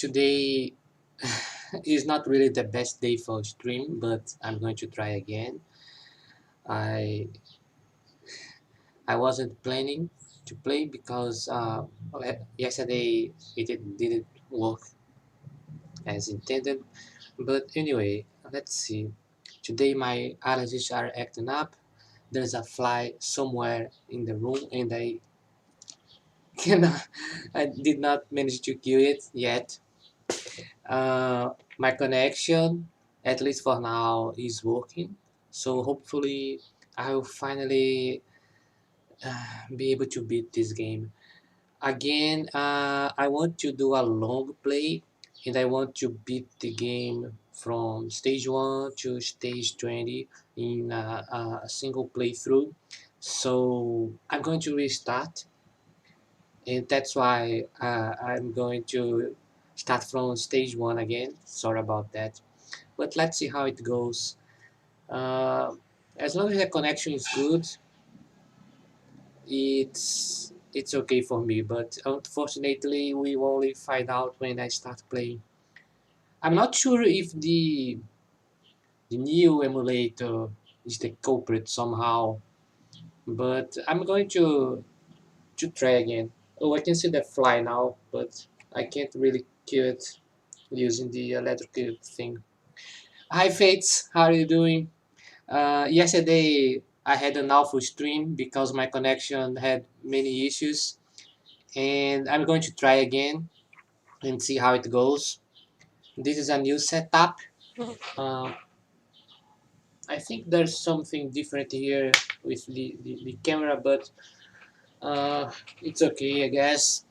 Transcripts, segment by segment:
Today is not really the best day for stream, but I'm going to try again. I I wasn't planning to play because yesterday didn't work as intended. But anyway, let's see. Today my allergies are acting up. There's a fly somewhere in the room, and I cannot. I did not manage to kill it yet. My connection, at least for now, is working. So hopefully I will finally be able to beat this game. Again, I want to do a long play and I want to beat the game from stage 1 to stage 20 in a single playthrough. So I'm going to restart, and that's why I'm going to start from stage 1 again. Sorry about that. But let's see how it goes. Uh, as long as the connection is good, it's okay for me. But unfortunately, we will only find out when I start playing. I'm not sure if the new emulator is the culprit somehow, but I'm going to try again. Oh, I can see the fly now, but I can't really kill it using the electric thing. Hi Fates, how are you doing? Yesterday I had an awful stream because my connection had many issues, and I'm going to try again and see how it goes. This is a new setup. Uh, I think there's something different here with the camera, but it's okay, I guess.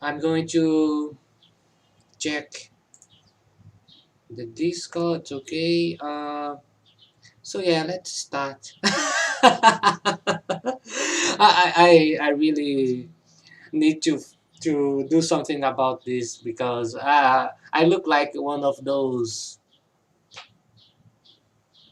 I'm going to check the Discord. It's okay. So yeah, let's start. I really need to do something about this because I look like one of those.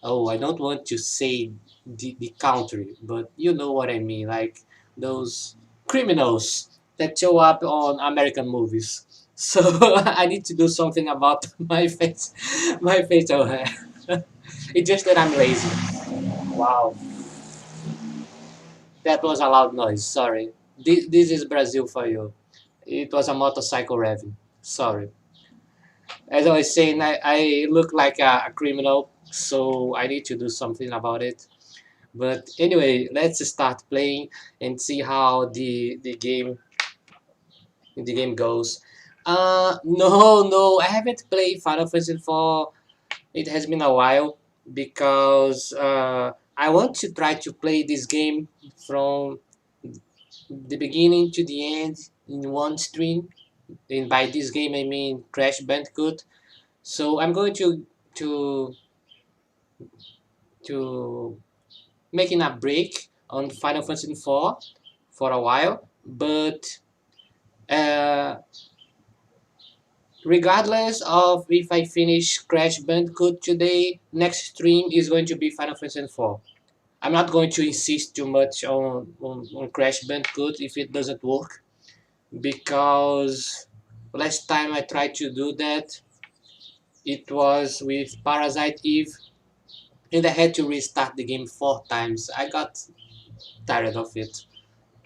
Oh, I don't want to say the country, but you know what I mean, like those criminals that show up on American movies. So I need to do something about my facial hair. It's just that I'm lazy. Wow, that was a loud noise. Sorry. This is Brazil for you. It was a motorcycle revving. Sorry. As I was saying, I look like a criminal, so I need to do something about it. But anyway, let's start playing and see how the game goes. No, I haven't played Final Fantasy 4. It has been a while because I want to try to play this game from the beginning to the end in one stream. And by this game I mean Crash Bandicoot. So I'm going to to making a break on Final Fantasy 4 for a while, but uh, regardless of if I finish Crash Bandicoot today, next stream is going to be Final Fantasy 4. I'm not going to insist too much on Crash Bandicoot if it doesn't work, because last time I tried to do that, it was with Parasite Eve, and I had to restart the game 4 times. I got tired of it.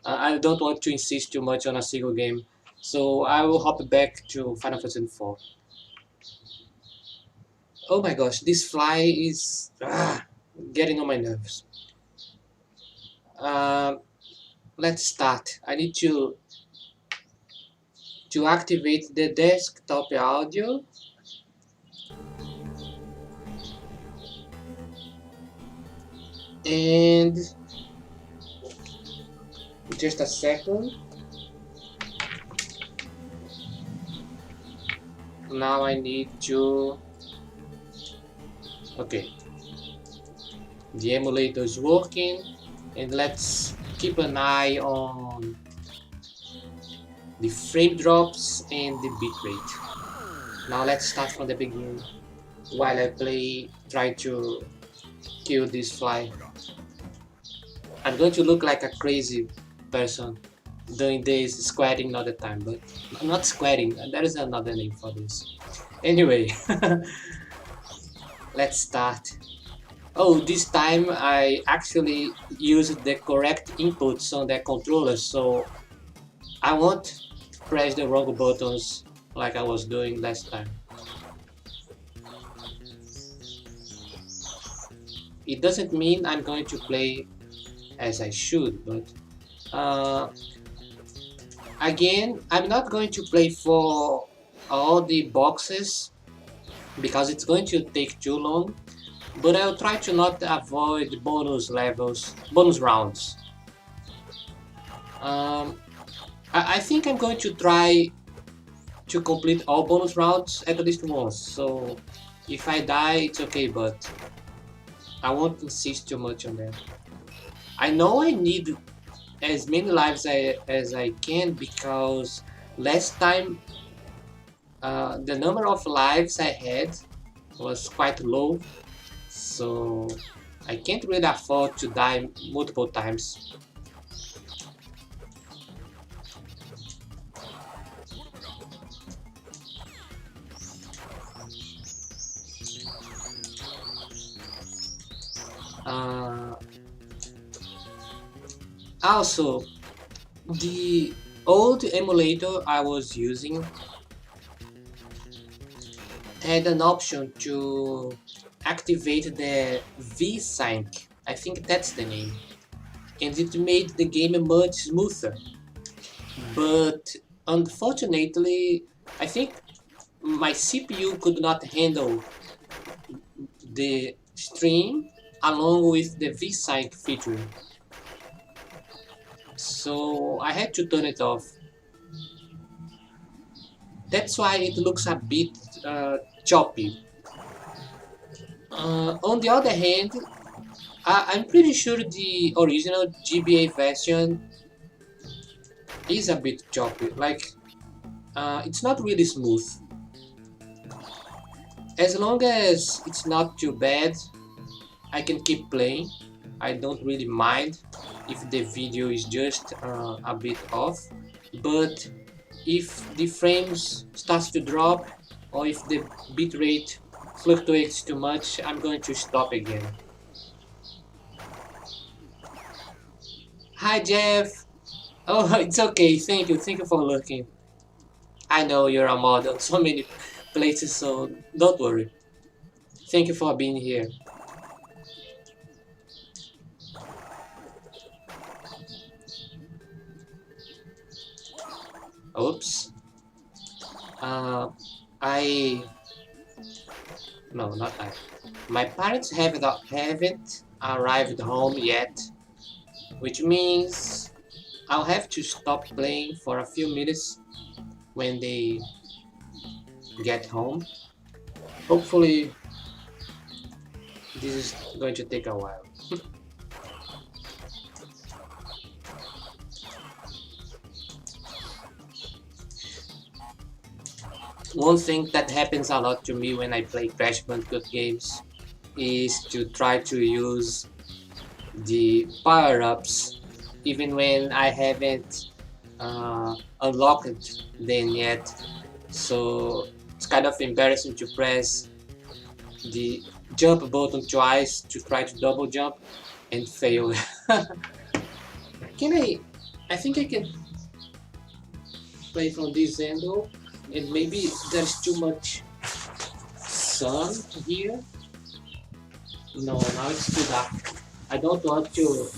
I don't want to insist too much on a single game, so I will hop back to Final Fantasy 4. Oh my gosh, this fly is getting on my nerves. Uh, let's start. I need to activate the desktop audio. And just a second. Now I need to. Okay. The emulator is working, and let's keep an eye on the frame drops and the bitrate. Now let's start from the beginning while I try to kill this fly. I'm going to look like a crazy person. doing this squatting all the time, but not squatting. There is another name for this. Anyway, let's start. Oh, this time I actually used the correct inputs on the controller, so I won't press the wrong buttons like I was doing last time. It doesn't mean I'm going to play as I should, but uh, again, I'm not going to play for all the boxes because it's going to take too long, but I'll try to not avoid bonus rounds. Um, I think I'm going to try to complete all bonus rounds at least once, so if I die, it's okay, but I won't insist too much on that. I know I need as many lives as I can because last time the number of lives I had was quite low, so I can't really afford to die multiple times. Also, the old emulator I was using had an option to activate the V-Sync. I think that's the name. And it made the game much smoother. But unfortunately, I think my CPU could not handle the stream along with the V-Sync feature. So I had to turn it off. That's why it looks a bit choppy. On the other hand, I'm pretty sure the original GBA version is a bit choppy. Like, it's not really smooth. As long as it's not too bad, I can keep playing. I don't really mind if the video is just a bit off. But if the frames starts to drop or if the bitrate fluctuates too much, I'm going to stop again. Hi Jeff! Oh, it's okay, thank you for looking. I know you're a model in so many places, so don't worry. Thank you for being here. Oops. I... No, not I. My parents haven't arrived home yet, which means I'll have to stop playing for a few minutes when they get home. Hopefully, this is going to take a while. One thing that happens a lot to me when I play Crash Bandicoot games is to try to use the power-ups even when I haven't unlocked them yet. So it's kind of embarrassing to press the jump button twice to try to double jump and fail. Can I think I can play from this angle, and maybe there's too much sun here. No, now it's too dark. I don't want to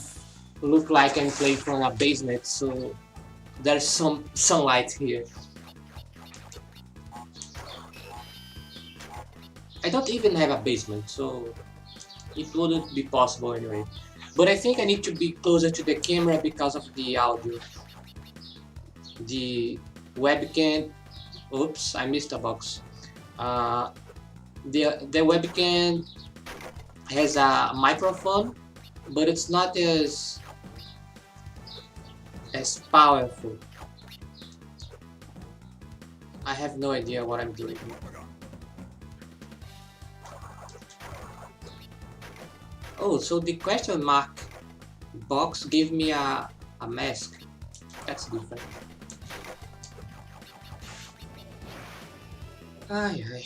look like I'm playing from a basement, so there's some sunlight here. I don't even have a basement, so it wouldn't be possible anyway. But I think I need to be closer to the camera because of the audio. The webcam... Oops, I missed a box. The webcam has a microphone, but it's not as powerful. I have no idea what I'm doing. Oh, so the question mark box gave me a mask. that's different. Ay, ay.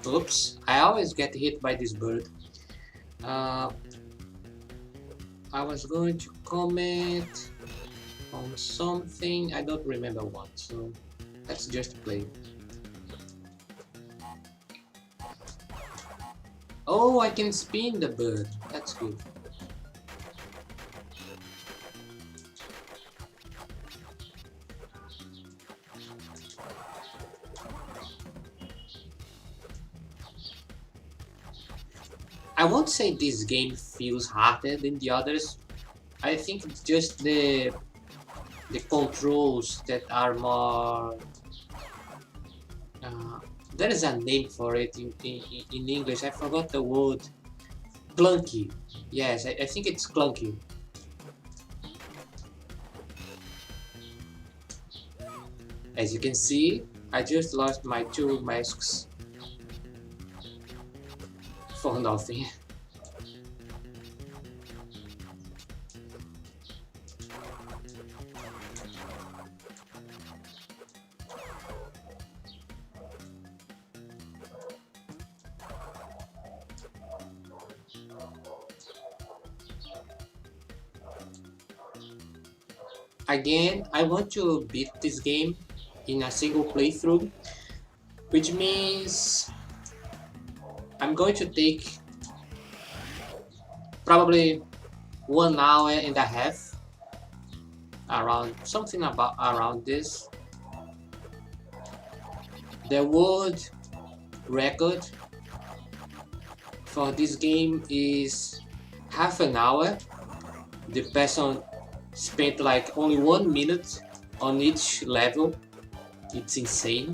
Oops, I always get hit by this bird. I was going to comment on something, I don't remember what, so let's just play. Oh, I can spin the bird, that's good. I won't say this game feels harder than the others. I think it's just the controls that are more. There is a name for it in English. I forgot the word. Clunky. Yes, I think it's clunky. As you can see, I just lost my 2 masks for nothing. Again, I want to beat this game in a single playthrough, which means I'm going to take probably 1 hour and a half, around something about around this. The world record for this game is half an hour. The person spent like only 1 minute on each level. It's insane.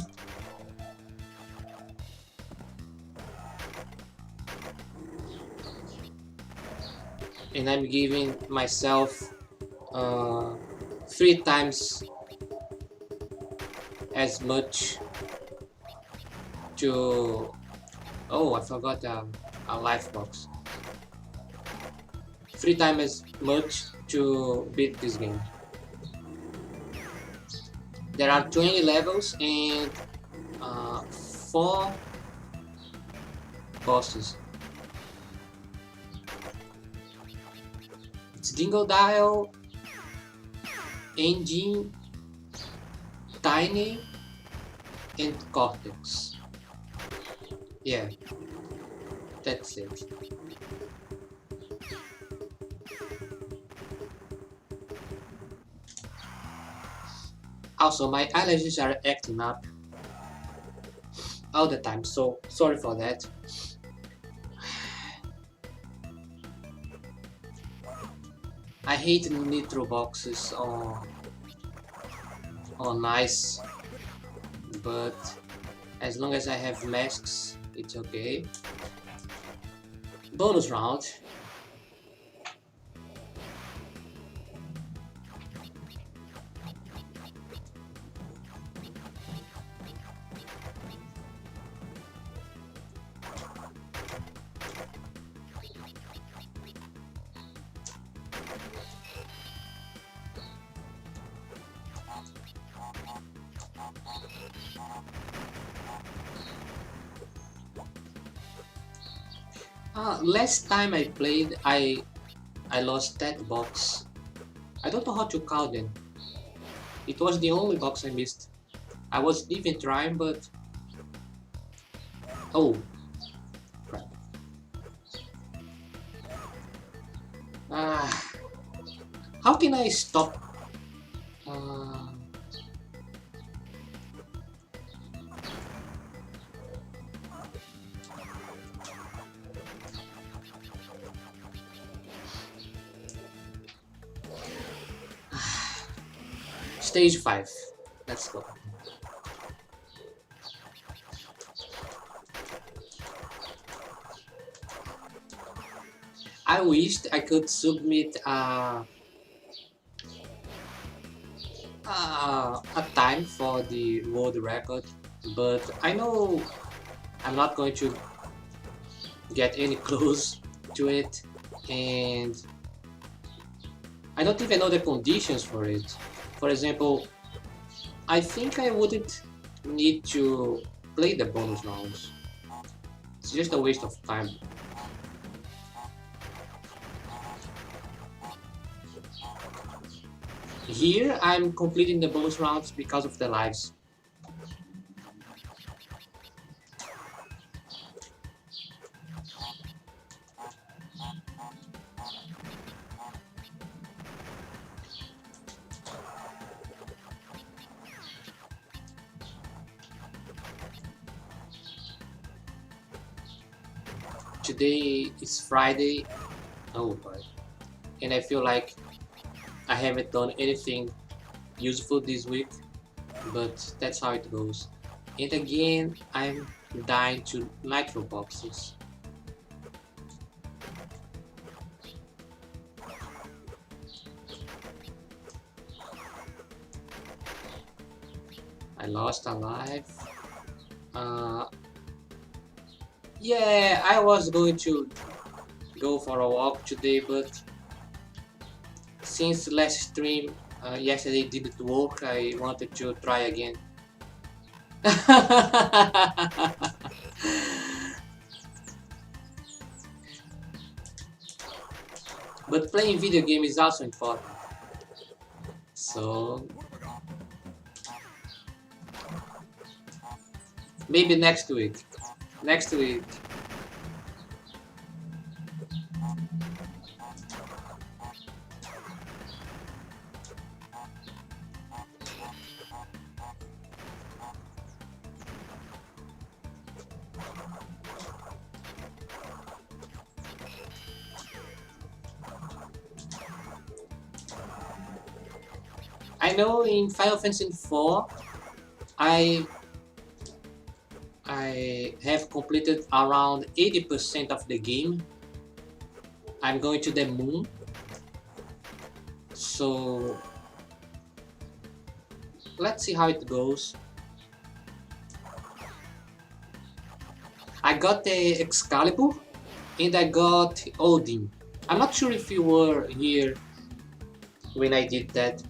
And I'm giving myself 3 times as much to... Oh, I forgot a life box. 3 times as much to beat this game. There are 20 levels and 4 bosses. It's Dingo Dial, Engine, Tiny, and Cortex. Yeah, that's it. Also, my allergies are acting up all the time, so sorry for that. I hate nitro boxes on ice, but as long as I have masks, it's okay. Bonus round. Last time I played, I lost that box. I don't know how to count them. It was the only box I missed. I was even trying, but... Oh, crap. How can I stop? Stage 5. Let's go. I wished I could submit a time for the world record, but I know I'm not going to get any close to it, and I don't even know the conditions for it. For example, I think I wouldn't need to play the bonus rounds. It's just a waste of time. Here, I'm completing the bonus rounds because of the lives. Today is Friday. Oh boy. And I feel like I haven't done anything useful this week, but that's how it goes. And again, I'm dying to nitro boxes. I lost a life. Yeah, I was going to go for a walk today, but since last stream yesterday didn't work, I wanted to try again. But playing video game is also important. So maybe next week. Next week. I know in Final Fantasy IV, I have completed around 80% of the game. I'm going to the moon. So let's see how it goes. I got the Excalibur and I got Odin. I'm not sure if you were here when I did that.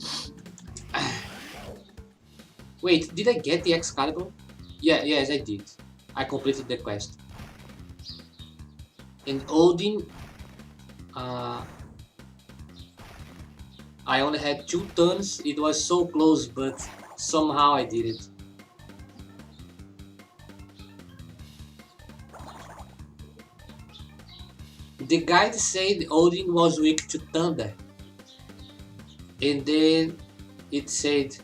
Wait, did I get the Excalibur? Yeah, yes, I did. I completed the quest. And Odin, I only had 2 turns. It was so close, but somehow I did it. The guide said Odin was weak to thunder. And then it said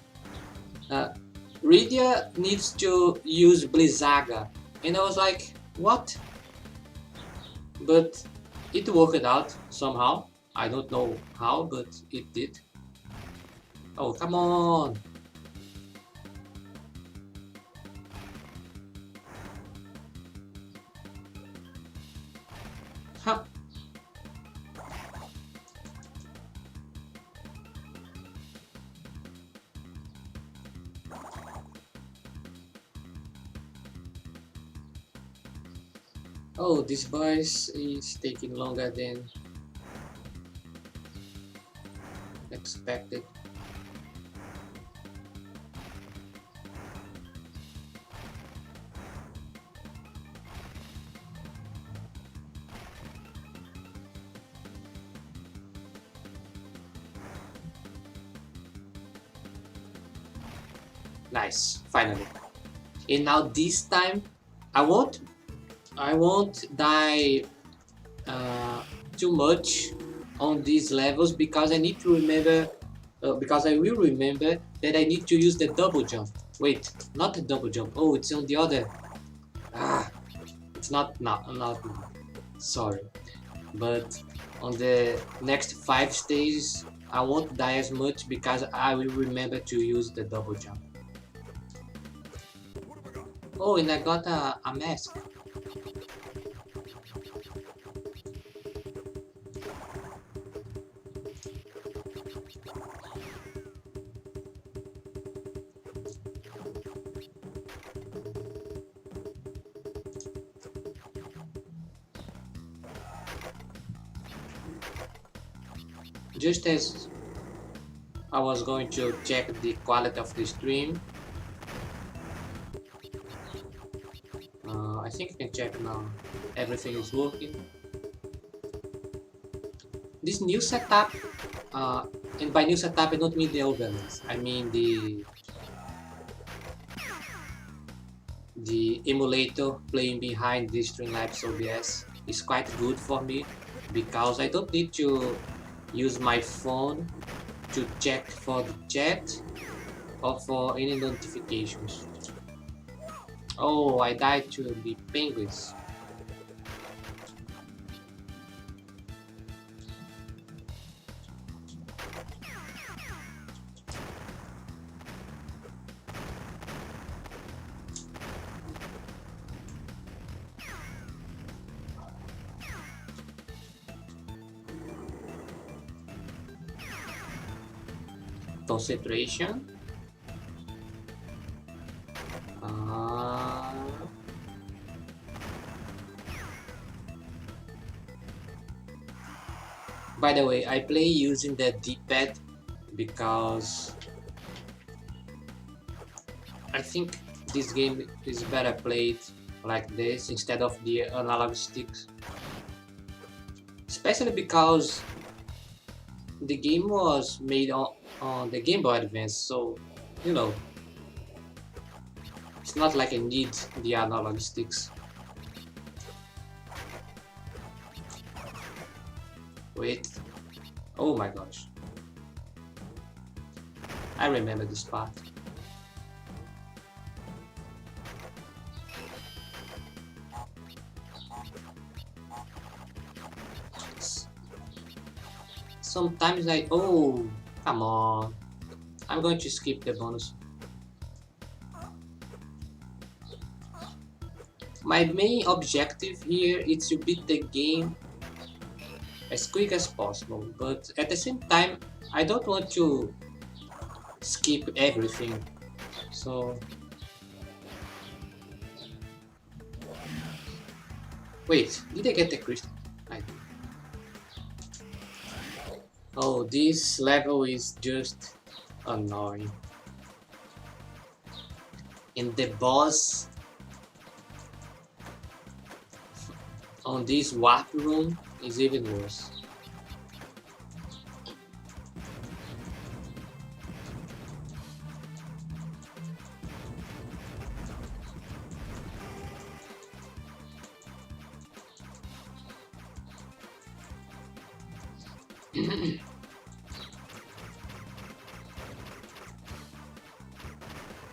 Rydia needs to use Blizzaga. And I was like, what? But it worked out somehow. I don't know how, but it did. Oh, come on! Huh. Oh, this boss is taking longer than expected. Nice, finally. And now this time, I won't die too much on these levels because I need to remember, because I will remember that I need to use the double jump. Wait, not the double jump. Oh, it's on the other. It's not. Sorry, but on the next 5 stages, I won't die as much because I will remember to use the double jump. Oh, and I got a mask. just as I was going to check the quality of the stream, I think you can check now. Everything is working. This new setup, and by new setup I don't mean the overlays. I mean the emulator playing behind the Streamlabs OBS is quite good for me because I don't need to use my phone to check for the chat or for any notifications. Oh, I died to the penguins. Concentration. By the way, I play using the D-pad because I think this game is better played like this instead of the analog sticks. Especially because the game was made on the Game Boy Advance, so you know, it's not like I need the analog sticks. Wait, oh my gosh, I remember this part. Sometimes oh, come on, I'm going to skip the bonus. My main objective here is to beat the game as quick as possible, but at the same time I don't want to skip everything, so wait, did I get the crystal? I did. Oh, this level is just annoying, and the boss on this warp room is even worse.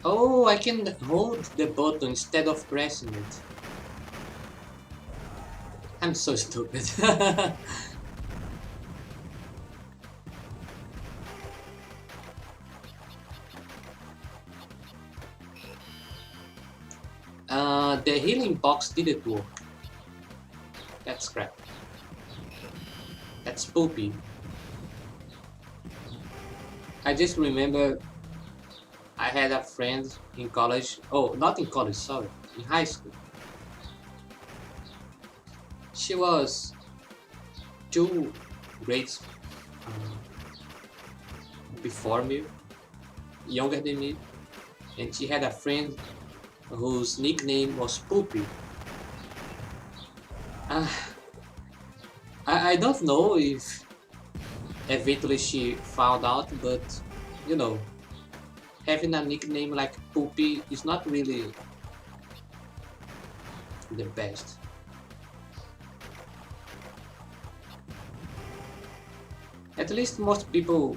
Oh, I can hold the button instead of pressing it. I'm so stupid. The healing box didn't work. That's crap. That's poopy. I just remember I had a friend in college. Oh, not in college, sorry. In high school. She was 2 grades before me, younger than me, and she had a friend whose nickname was Poopy. I don't know if eventually she found out, but you know, having a nickname like Poopy is not really the best. At least most people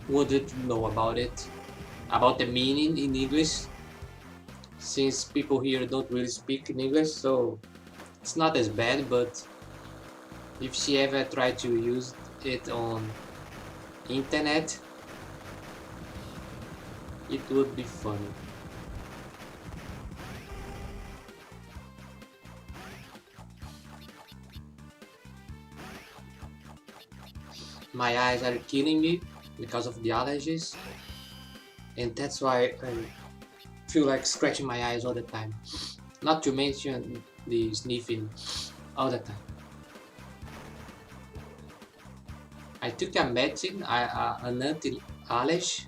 wouldn't know about it, about the meaning in English, since people here don't really speak in English, so it's not as bad, but if she ever tried to use it on internet, it would be funny. My eyes are killing me because of the allergies, and that's why I feel like scratching my eyes all the time. Not to mention the sniffing all the time. I took a medicine, an anti-allergic.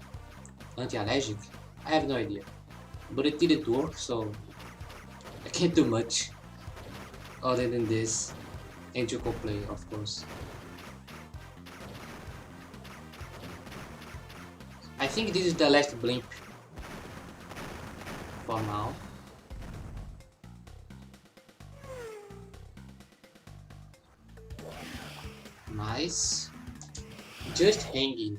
I have no idea, but it didn't work, so I can't do much other than this and to complain, of course. I think this is the last blimp for now. Nice. Just hanging.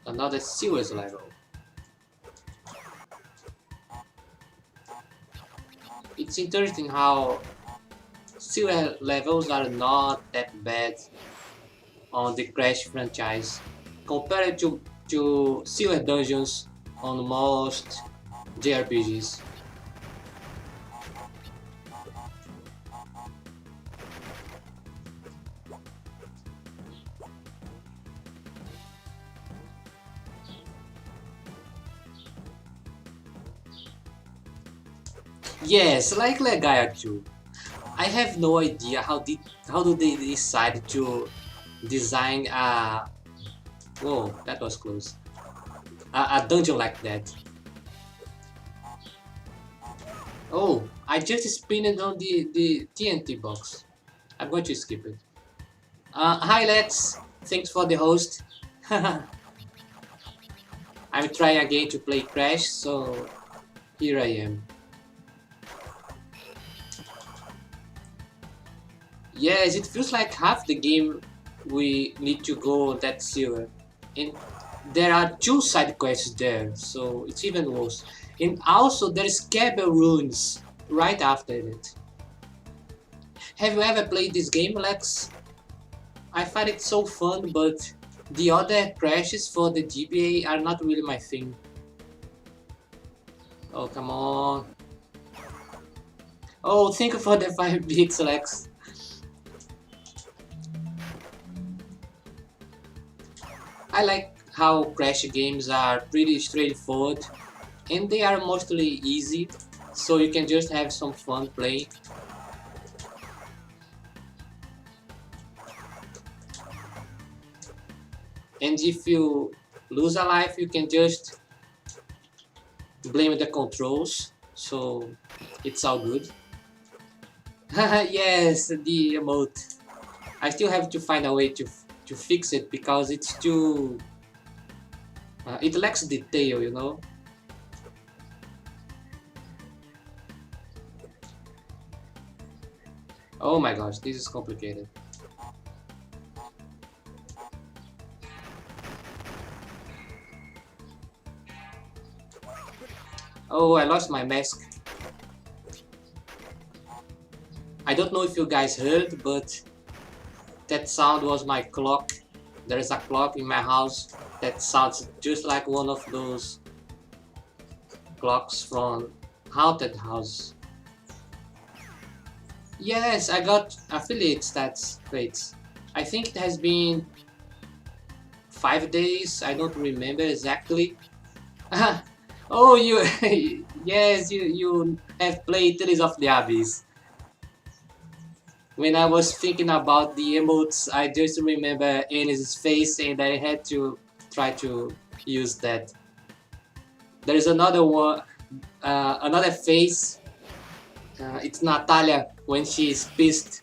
Another sewers level. It's interesting how sewer levels are not that bad on the Crash franchise compared to sewer dungeons on most JRPGs. Yes, like Legaia 2. I have no idea how do they decide to design a whoa, that was close. A dungeon like that. Oh, I just spinned on the TNT box. I'm going to skip it. Hi Lex, thanks for the host. I'm trying again to play Crash, so here I am. Yes, it feels like half the game we need to go that sewer. And there are 2 side quests there, so it's even worse. And also there's Cabell Ruins right after it. Have you ever played this game, Lex? I find it so fun, but the other crashes for the GBA are not really my thing. Oh, come on. Oh, thank you for the 5 bits, Lex. I like how Crash games are pretty straightforward and they are mostly easy, so you can just have some fun playing. And if you lose a life, you can just blame the controls, so it's all good. Yes, the emote. I still have to find a way to fix it because it's too... it lacks detail, you know? Oh my gosh, this is complicated. Oh, I lost my mask. I don't know if you guys heard, but that sound was my clock. There is a clock in my house that sounds just like one of those clocks from Haunted House. Yes, I got affiliate stats rates. I think it has been 5 days. I don't remember exactly. Oh, you, yes, you have played Tales of the Abyss. When I was thinking about the emotes, I just remember Annie's face and I had to try to use that. There is another one, another face. It's Natalia when she's pissed.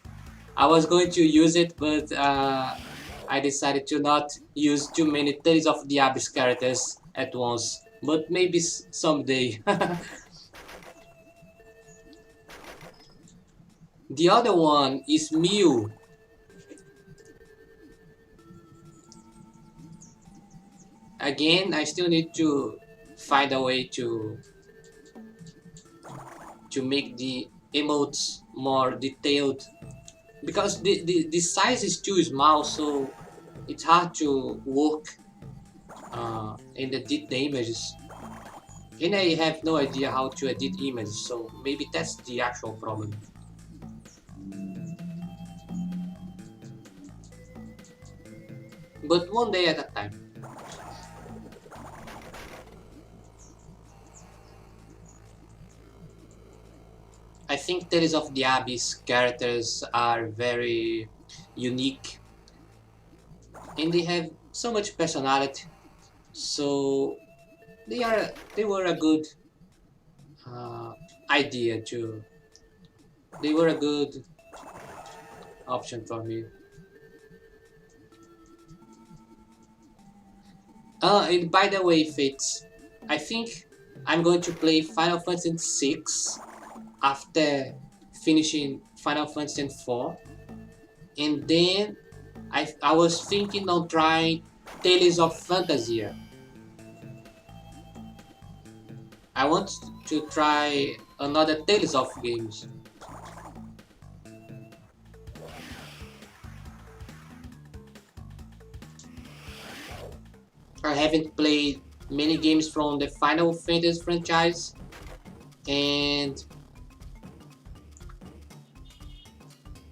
I was going to use it, but I decided to not use too many Tales of the Abyss characters at once. But maybe someday. The other one is Mew. Again, I still need to find a way to make the emotes more detailed because the size is too small, so it's hard to work in the images. And I have no idea how to edit images, so maybe that's the actual problem. But one day at a time. I think Tales of the Abyss characters are very unique and they have so much personality. So they were a good uh, idea to. They were a good option for me. And by the way, Fates, I think I'm going to play Final Fantasy VI after finishing Final Fantasy IV, and then I was thinking on trying Tales of Fantasia. I want to try another Tales of games. I haven't played many games from the Final Fantasy franchise, and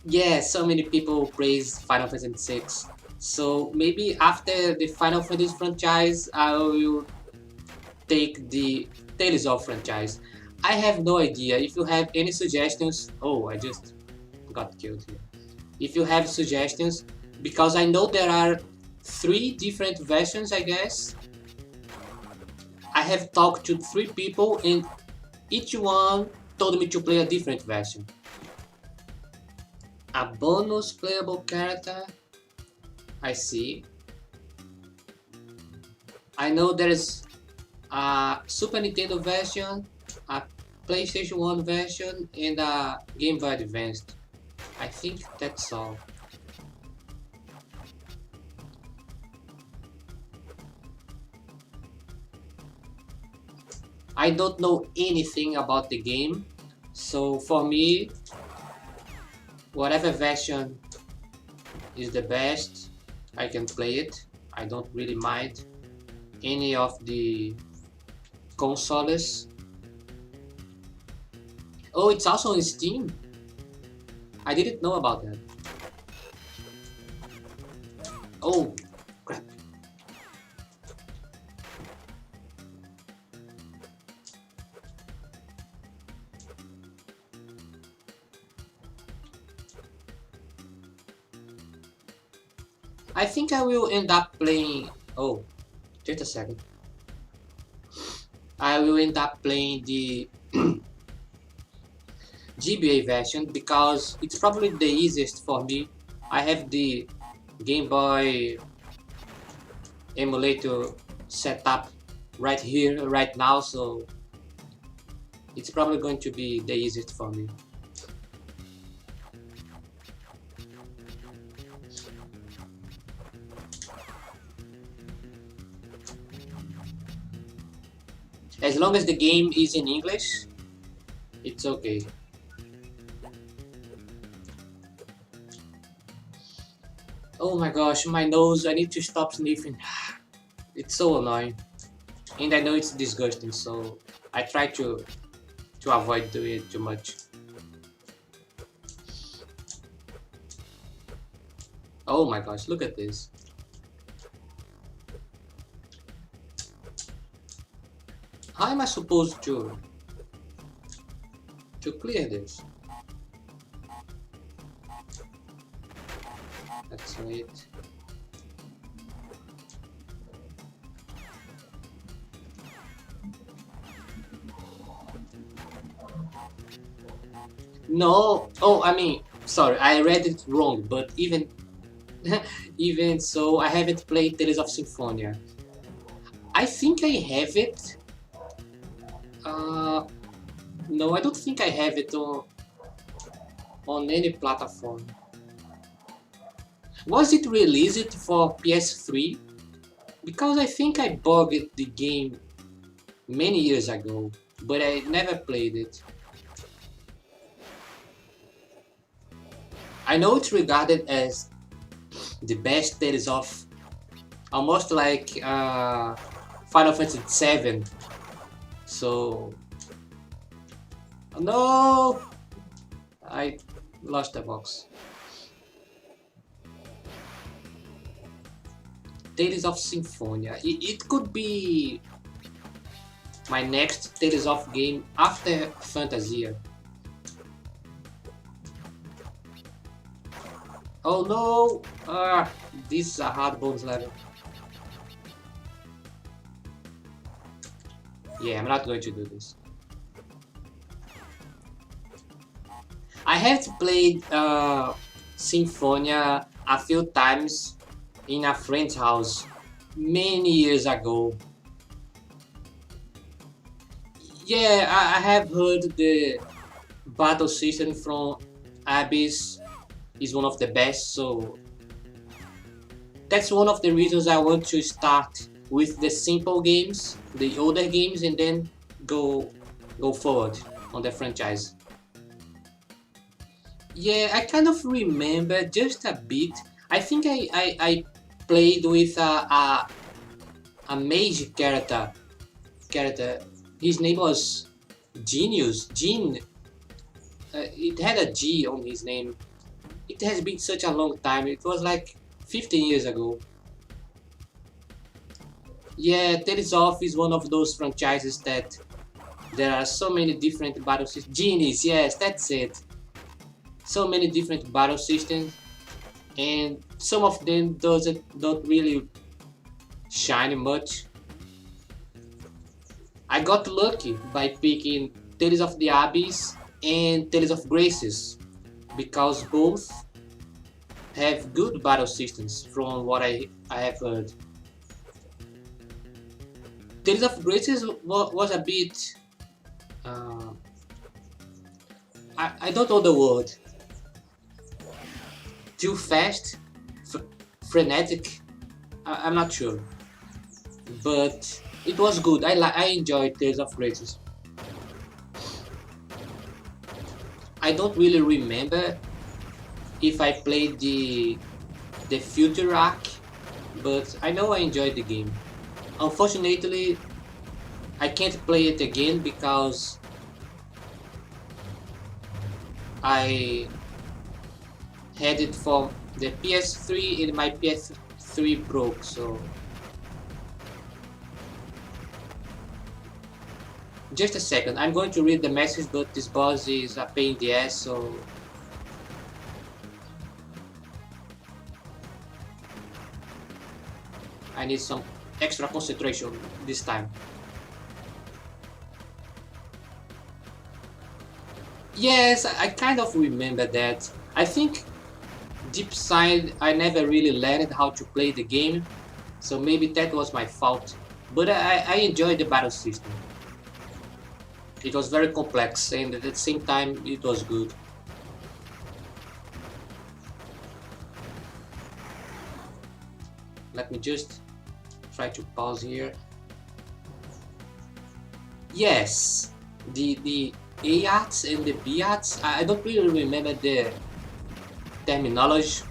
yeah, so many people praise Final Fantasy VI. So maybe after the Final Fantasy franchise, I will take the Tales of franchise. I have no idea. If you have any suggestions, oh, I just got killed here. If you have suggestions, because I know there are 3 different versions, I guess. I have talked to 3 people and each one told me to play a different version. A bonus playable character? I see. I know there's a Super Nintendo version, a PlayStation 1 version, and a Game Boy Advance. I think that's all. I don't know anything about the game, so for me, whatever version is the best, I can play it. I don't really mind any of the consoles. Oh, it's also on Steam? I didn't know about that. Oh, crap. I think I will end up playing... Oh, just a second. I will end up playing the GBA version because it's probably the easiest for me. I have the Game Boy emulator set up right here, right now, so it's probably going to be the easiest for me. As long as the game is in English, it's okay. Oh my gosh, my nose, I need to stop sniffing. It's so annoying. And I know it's disgusting, so I try to avoid doing it too much. Oh my gosh, look at this. How am I supposed to clear this? That's it. No, oh, I mean, sorry, I read it wrong, but even even so, I haven't played Tales of Symphonia. I think I have it. No, I don't think I have it on any platform. Was it released for PS3? Because I think I bought the game many years ago, but I never played it. I know it's regarded as the best Tales of, almost like Final Fantasy VII. So, no, I lost the box. Tales of Symphonia. It could be my next Tales of game after Fantasia. Oh no! This is a hard bonus level. Yeah, I'm not going to do this. I have played Symphonia a few times in a friend's house many years ago. Yeah, I have heard the battle system from Abyss is one of the best, so that's one of the reasons I want to start with the simple games, the older games, and then go forward on the franchise. Yeah, I kind of remember just a bit. I think I played with a mage character. His name was Genius. Gene. It had a G on his name. It has been such a long time. It was like 15 years ago. Yeah, Tales of is one of those franchises that there are so many different battle systems. Genies, yes, that's it. So many different battle systems, and some of them don't really shine much. I got lucky by picking Tales of the Abyss and Tales of Graces because both have good battle systems from what I have heard. Tales of Graces was a bit uh, I don't know the word, too fast, frenetic. I'm not sure, but it was good. I enjoyed Tales of Graces. I don't really remember if I played the future arc, but I know I enjoyed the game. Unfortunately, I can't play it again because I had it for the PS3 and my PS3 broke, so just a second. I'm going to read the message, but this boss is a pain in the ass, so I need some extra concentration this time. Yes, I kind of remember that. I think deep side I never really learned how to play the game, so maybe that was my fault. But I enjoyed the battle system. It was very complex and at the same time it was good. Let me just try to pause here. Yes, the A-arts and the B-arts, I don't really remember the terminology,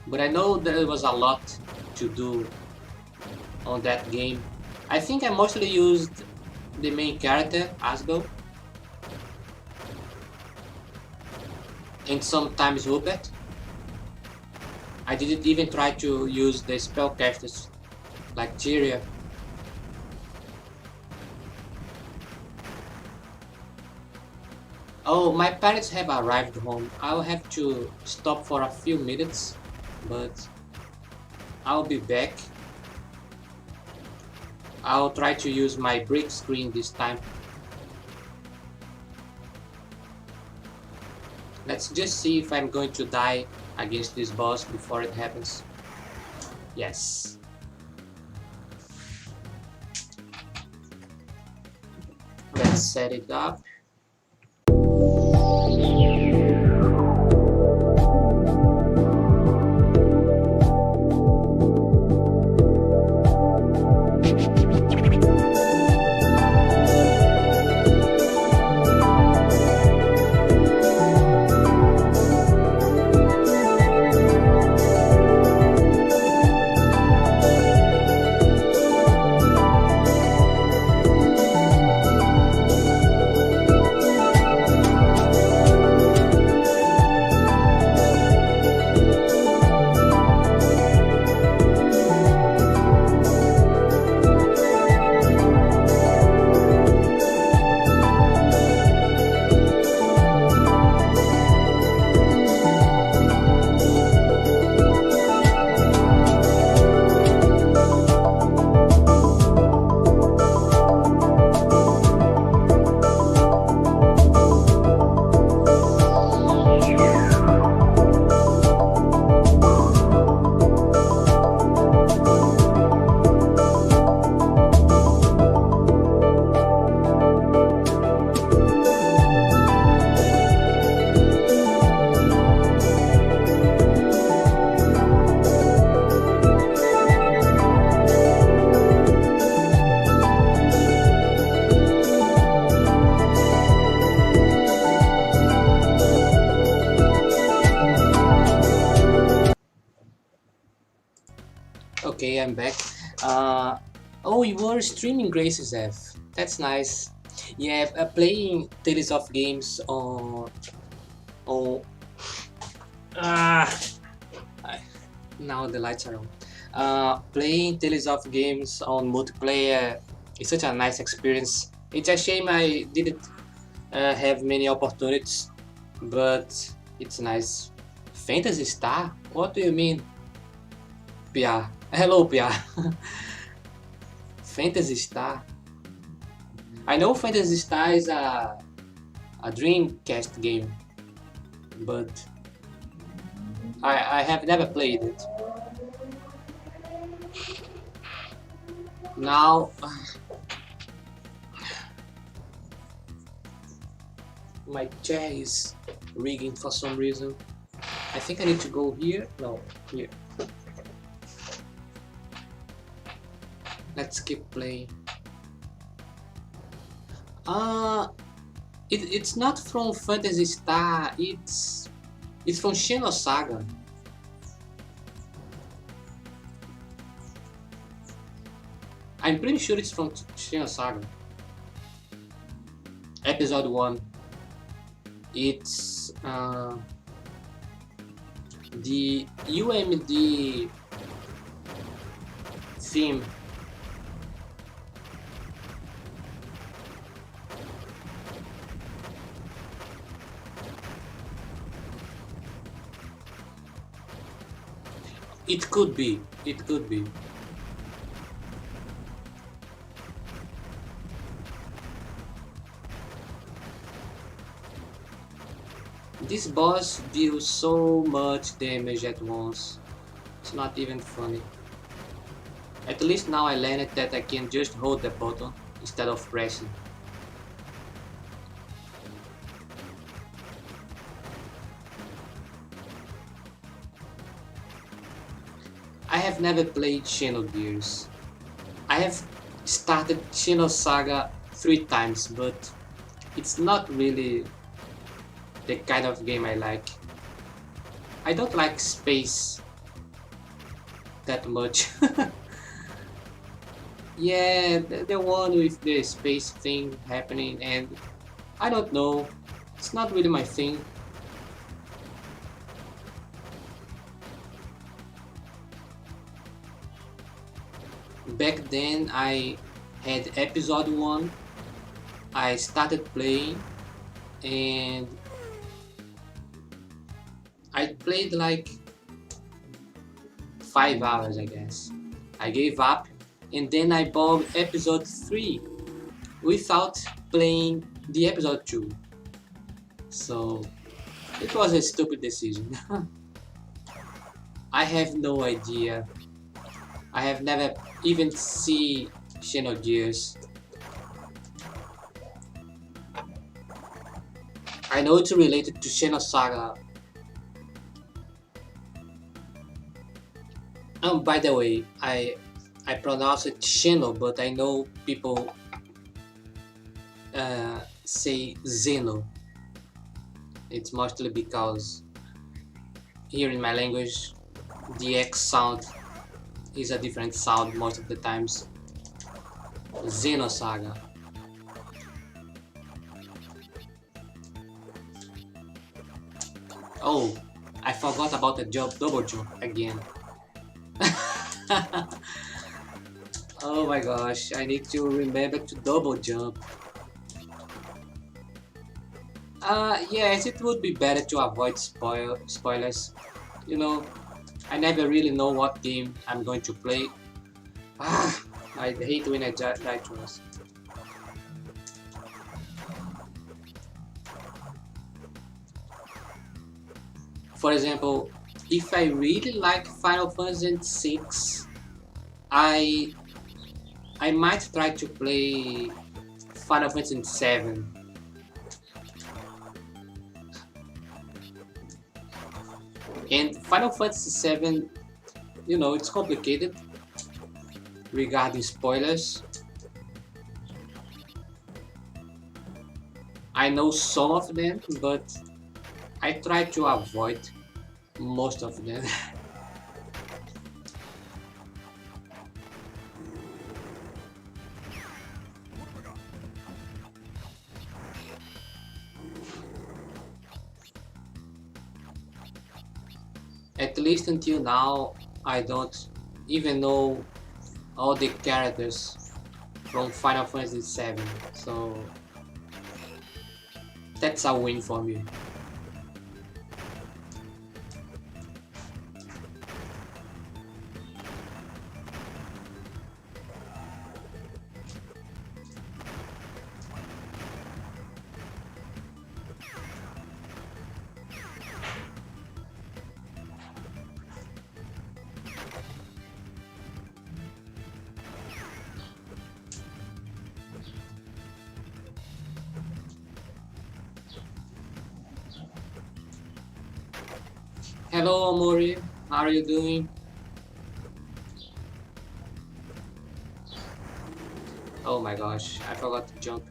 but I know there was a lot to do on that game. I think I mostly used the main character, Asbel, and sometimes Rupert. I didn't even try to use the spellcasters like Tyria. Oh, my parents have arrived home. I'll have to stop for a few minutes, but I'll be back. I'll try to use my break screen this time. Let's just see if I'm going to die against this boss before it happens. Yes. Let's set it up. Okay, I'm back. Uh, oh, you were streaming Grace's F. That's nice. Yeah, playing Tales of Games on ah now the lights are on. Playing Tales of Games on multiplayer is such a nice experience. It's a shame I didn't have many opportunities, but it's nice. Fantasy Star? What do you mean? PR. Hello, PR. Fantasy Star. I know Fantasy Star is a Dreamcast game, but I have never played it. Now, my chair is rigging for some reason. I think I need to go here. No, here. Let's keep playing. It's not from Fantasy Star. It's from Xenosaga. I'm pretty sure it's from Xenosaga. Episode 1. It's the UMD theme. It could be. It could be. This boss deals so much damage at once. It's not even funny. At least now I learned that I can just hold the button instead of pressing. I have never played Xenogears. I have started Xenosaga 3 times, but it's not really the kind of game I like. I don't like space that much. Yeah, the one with the space thing happening, and I don't know, it's not really my thing. Back then I had episode 1, I started playing, and I played like 5 hours, I guess. I gave up, and then I bought episode 3 without playing the episode 2. So it was a stupid decision. I have no idea. I have never even seen Xenogears. I know it's related to Xenosaga. By the way, I pronounce it Xeno, but I know people say Zeno. It's mostly because here in my language the X sound is a different sound most of the times. Xenosaga. Oh, I forgot about the double jump again. Oh my gosh, I need to remember to double jump. Yes, it would be better to avoid spoilers. You know, I never really know what game I'm going to play. I hate when I die twice. For example, if I really like Final Fantasy VI, I might try to play Final Fantasy VII. And Final Fantasy VII, you know, it's complicated regarding spoilers. I know some of them, but I try to avoid most of them. At least until now, I don't even know all the characters from Final Fantasy VII, so that's a win for me. Hello, Amori. How are you doing? Oh my gosh, I forgot to jump.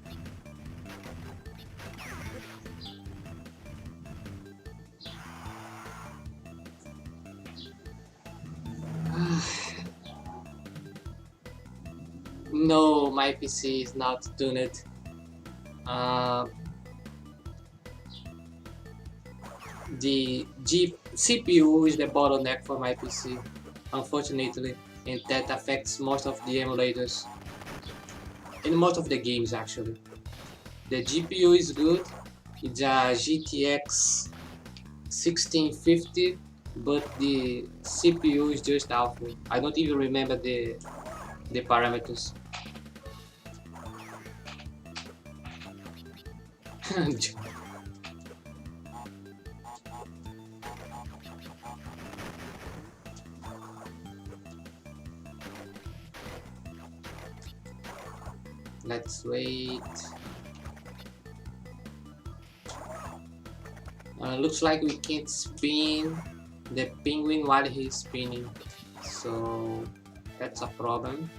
No, my PC is not doing it. The CPU is the bottleneck for my PC, unfortunately, and that affects most of the emulators and most of the games actually. The GPU is good, it's a GTX 1650, but the CPU is just awful. I don't even remember the parameters. Let's wait. Looks like we can't spin the penguin while he's spinning, so that's a problem.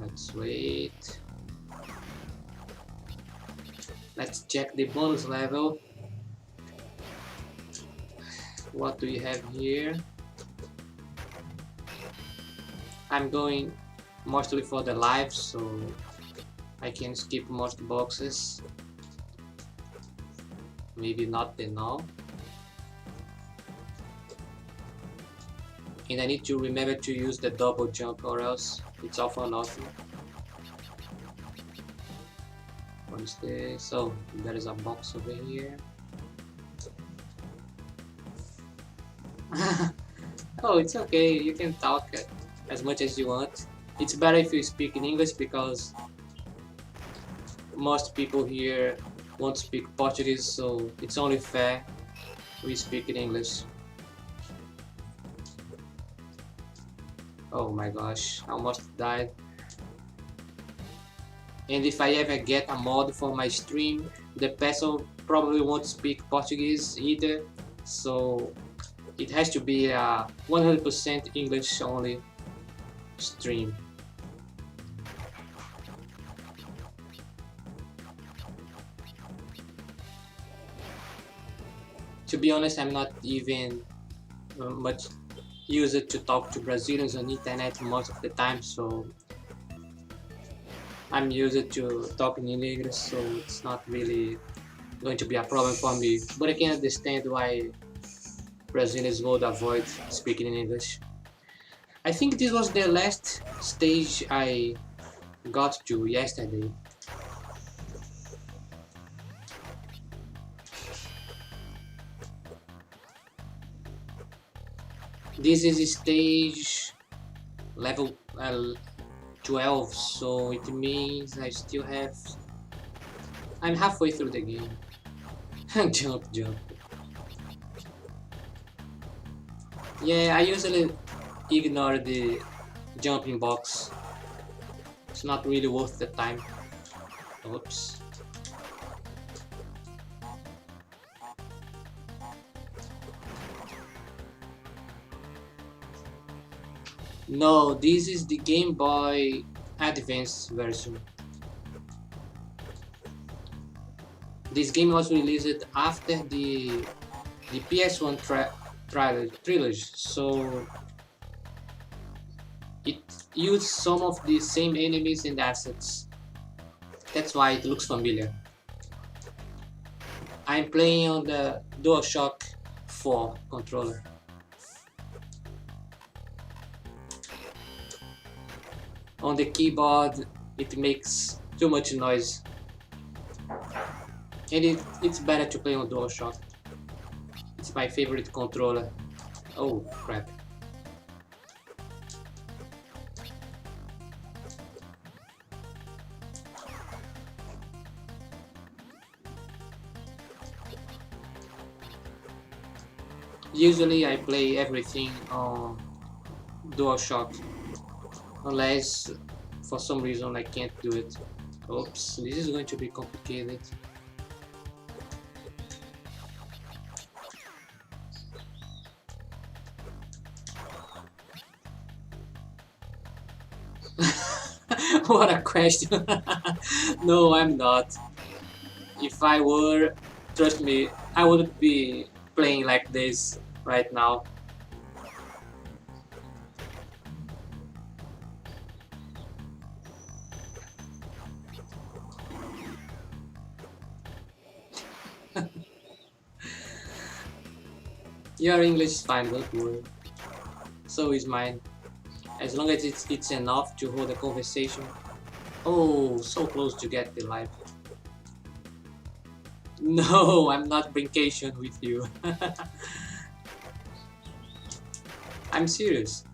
Let's wait. Let's check the bonus level. What do we have here? I'm going mostly for the lives, so I can skip most boxes. Maybe not the now. And I need to remember to use the double jump or else it's all for nothing. What is this? Oh, there is a box over here. Oh, it's okay, you can talk as much as you want. It's better if you speak in English because most people here won't speak Portuguese, so it's only fair we speak in English. Oh my gosh, I almost died. And if I ever get a mod for my stream, the person probably won't speak Portuguese either, so it has to be a 100% English only stream. To be honest, I'm not even much used to talk to Brazilians on internet most of the time, so I'm used to talking in English, so it's not really going to be a problem for me. But I can understand why Brazilians would avoid speaking in English. I think this was the last stage I got to yesterday. This is stage level 12, so it means I still have... I'm halfway through the game. Jump. Yeah, I usually ignore the jumping box. It's not really worth the time. Oops. No, this is the Game Boy Advance version. This game was released after the PS1 trilogy, so It used some of the same enemies and assets. That's why it looks familiar. I'm playing on the DualShock 4 controller. On the keyboard, it makes too much noise. And it's better to play on DualShock. It's my favorite controller. Oh crap. Usually I play everything on DualShock, unless for some reason I can't do it. Oops, this is going to be complicated. What a question. No, I'm not. If I were, trust me, I wouldn't be playing like this right now. Your English is fine, don't worry. So is mine. As long as it's enough to hold a conversation. Oh, so close to get the life. No, I'm not vacation with you. I'm serious.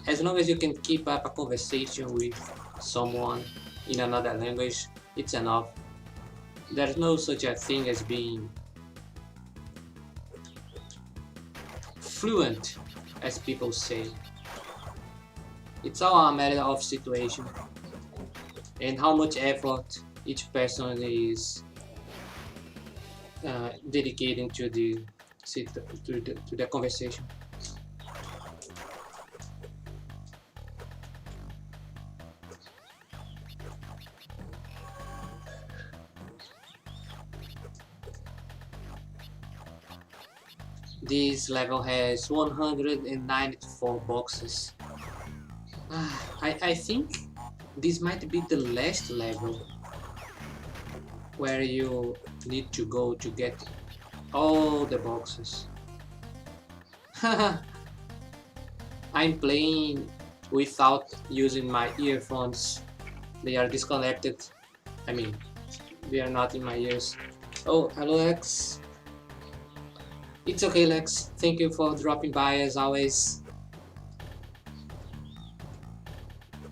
As long as you can keep up a conversation with someone in another language, it's enough. There's no such a thing as being fluent, as people say. It's all a matter of situation and how much effort each person is dedicating to the conversation. This level has 194 boxes. I think this might be the last level where you need to go to get all the boxes. I'm playing without using my earphones. They are disconnected. I mean, they are not in my ears. Oh, hello Lex. It's okay Lex, thank you for dropping by as always.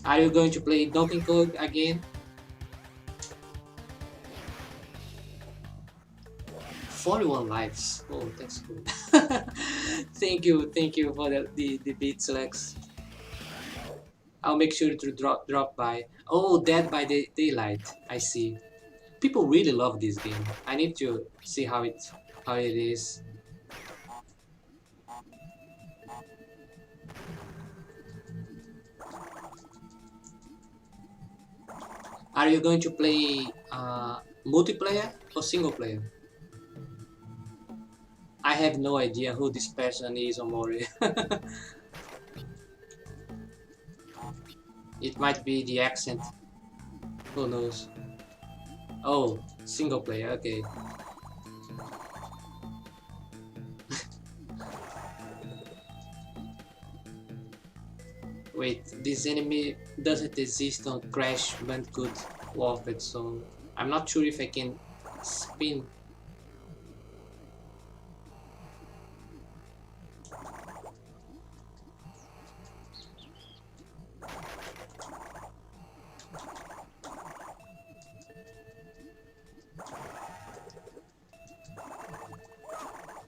Are you going to play Donkey Kong again? 41 lives. Oh, that's good. Thank you for the beats, Lex. I'll make sure to drop by. Oh, Dead by Daylight. I see. People really love this game. I need to see how it is. Are you going to play multiplayer or single player? I have no idea who this person is, Omori. It might be the accent. Who knows? Oh, single player, okay. Wait, this enemy doesn't exist on Crash Bandicoot Warped, so I'm not sure if I can spin.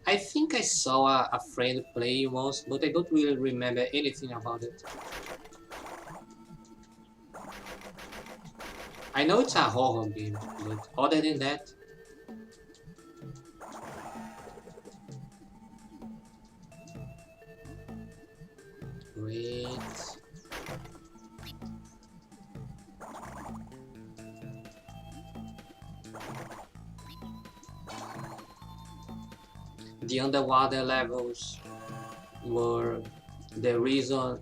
I think I saw a friend play once, but I don't really remember anything about it. I know it's a horror game, but other than that... Wait... The underwater levels were the reason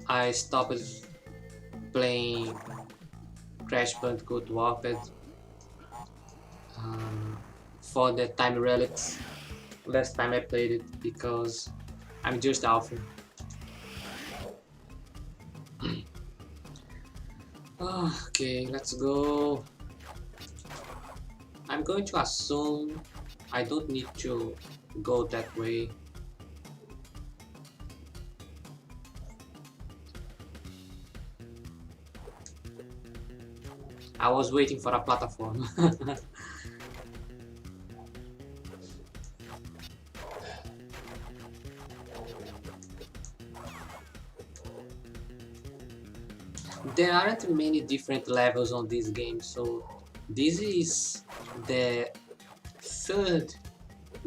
I stopped playing Crash Bandicoot Warped for the time relics. Last time I played it because I'm just awful. Okay, let's go. I'm going to assume I don't need to go that way. I was waiting for a platform. There aren't many different levels on this game, so this is the third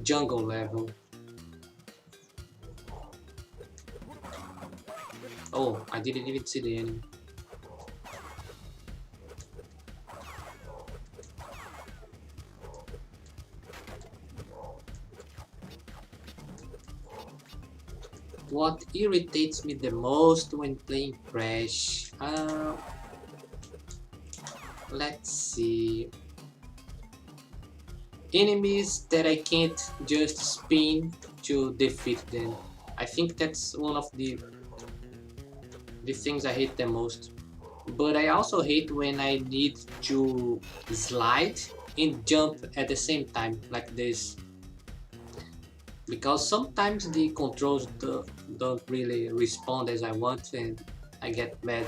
jungle level. Oh, I didn't even see the enemy. What irritates me the most when playing Crash? Let's see. Enemies that I can't just spin to defeat them. I think that's one of the things I hate the most. But I also hate when I need to slide and jump at the same time, like this. Because sometimes the controls don't really respond as I want and I get mad.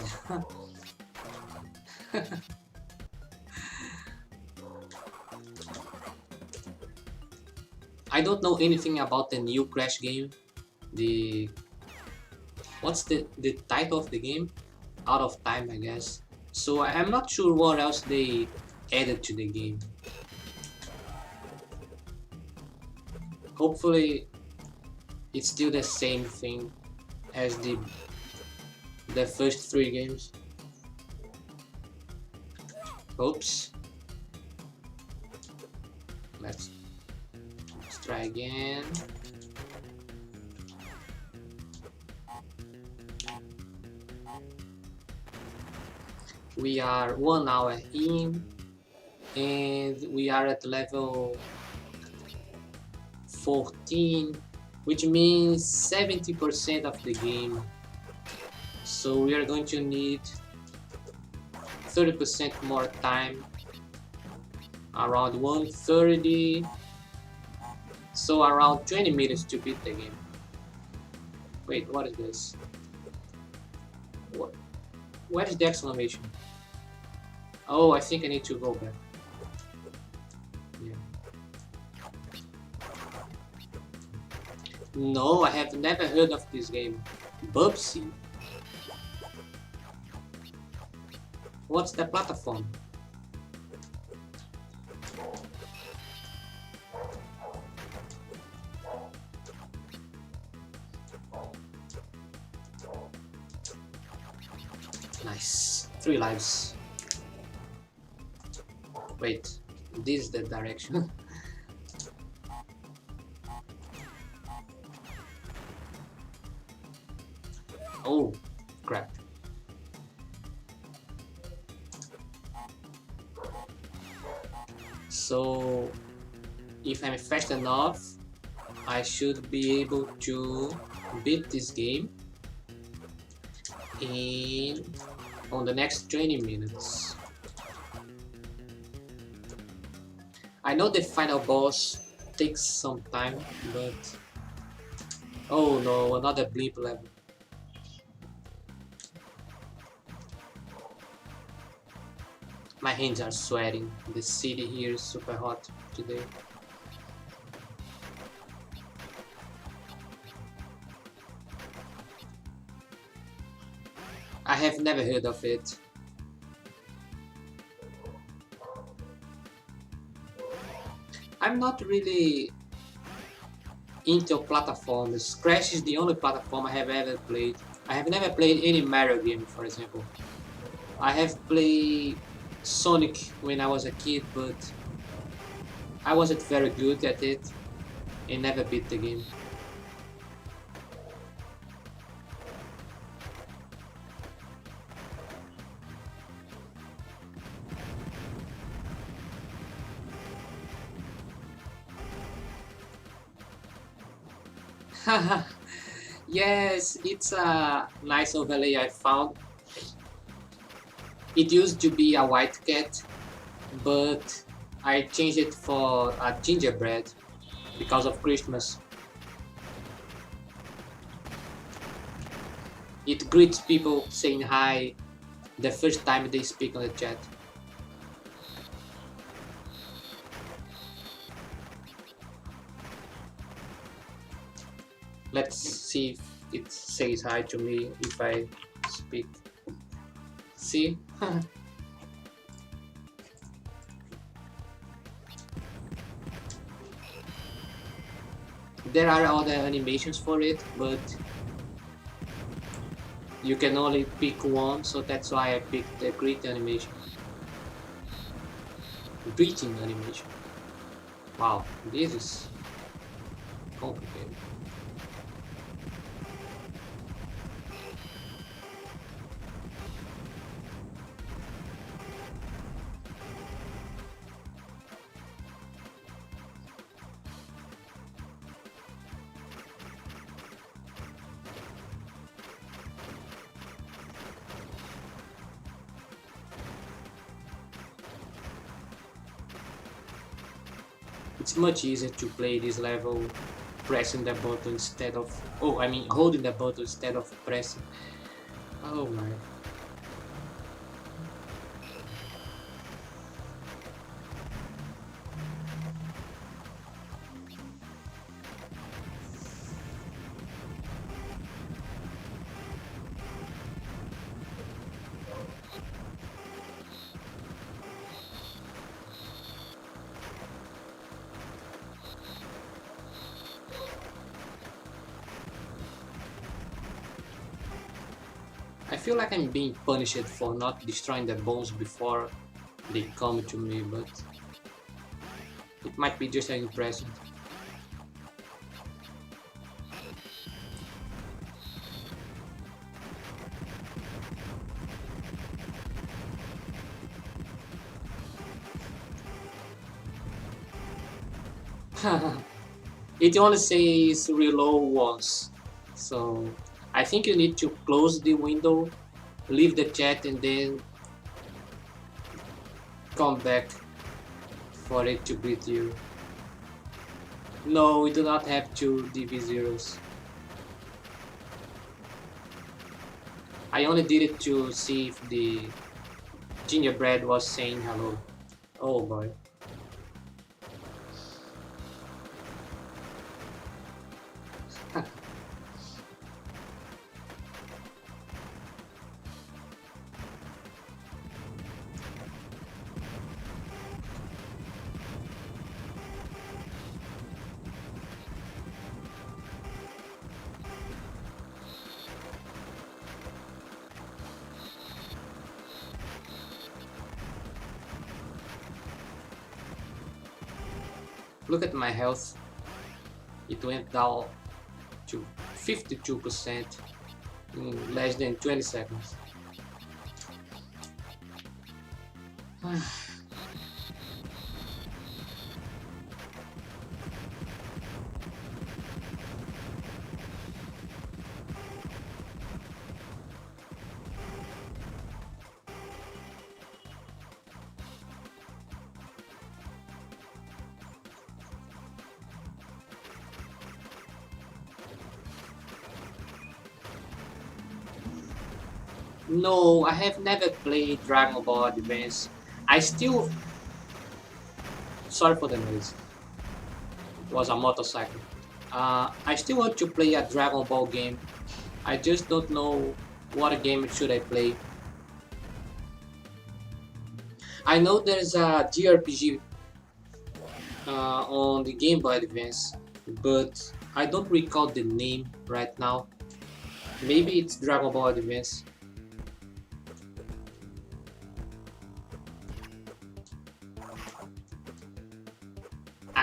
I don't know anything about the new Crash game. What's the title of the game? Out of Time, I guess. So I'm not sure what else they added to the game. Hopefully it's still the same thing as the first 3 games. Oops. Let's try again. We are 1 hour in and we are at level 14, which means 70% of the game. So we are going to need 30% more time, around 130, so around 20 minutes to beat the game. Wait, what is this? Where is the exclamation? Oh, I think I need to go back. Yeah. No, I have never heard of this game. Bubsy. What's the platform? Nice. 3 lives. Wait, this is the direction. Oh, crap. So, if I'm fast enough, I should be able to beat this game on the next 20 minutes. I know the final boss takes some time, but... Oh no, another bleep level. My hands are sweating. The city here is super hot today. I have never heard of it. I'm not really into platforms. Crash is the only platform I have ever played. I have never played any Mario game, for example. I have played Sonic when I was a kid, but I wasn't very good at it and never beat the game. Yes, it's a nice overlay I found. It used to be a white cat, but I changed it for a gingerbread because of Christmas. It greets people saying hi the first time they speak on the chat. Let's see if it says hi to me if I speak. See? There are other animations for it, but you can only pick one, so that's why I picked the greet animation. Greeting animation. Wow, this is complicated. It's much easier to play this level pressing the button instead of... Oh, I mean holding the button instead of pressing. Oh my. I feel like I'm being punished for not destroying the bones before they come to me, but it might be just an impression. It only says reload once, so I think you need to close the window, leave the chat, and then come back for it to greet you. No, we do not have two DV0s. I only did it to see if the gingerbread was saying hello. Oh boy. Look at my health. It went down to 52% in less than 20 seconds. No, I have never played Dragon Ball Advance. I still... Sorry for the noise. It was a motorcycle. I still want to play a Dragon Ball game. I just don't know what game should I play. I know there's a JRPG on the Game Boy Advance, but I don't recall the name right now. Maybe it's Dragon Ball Advance.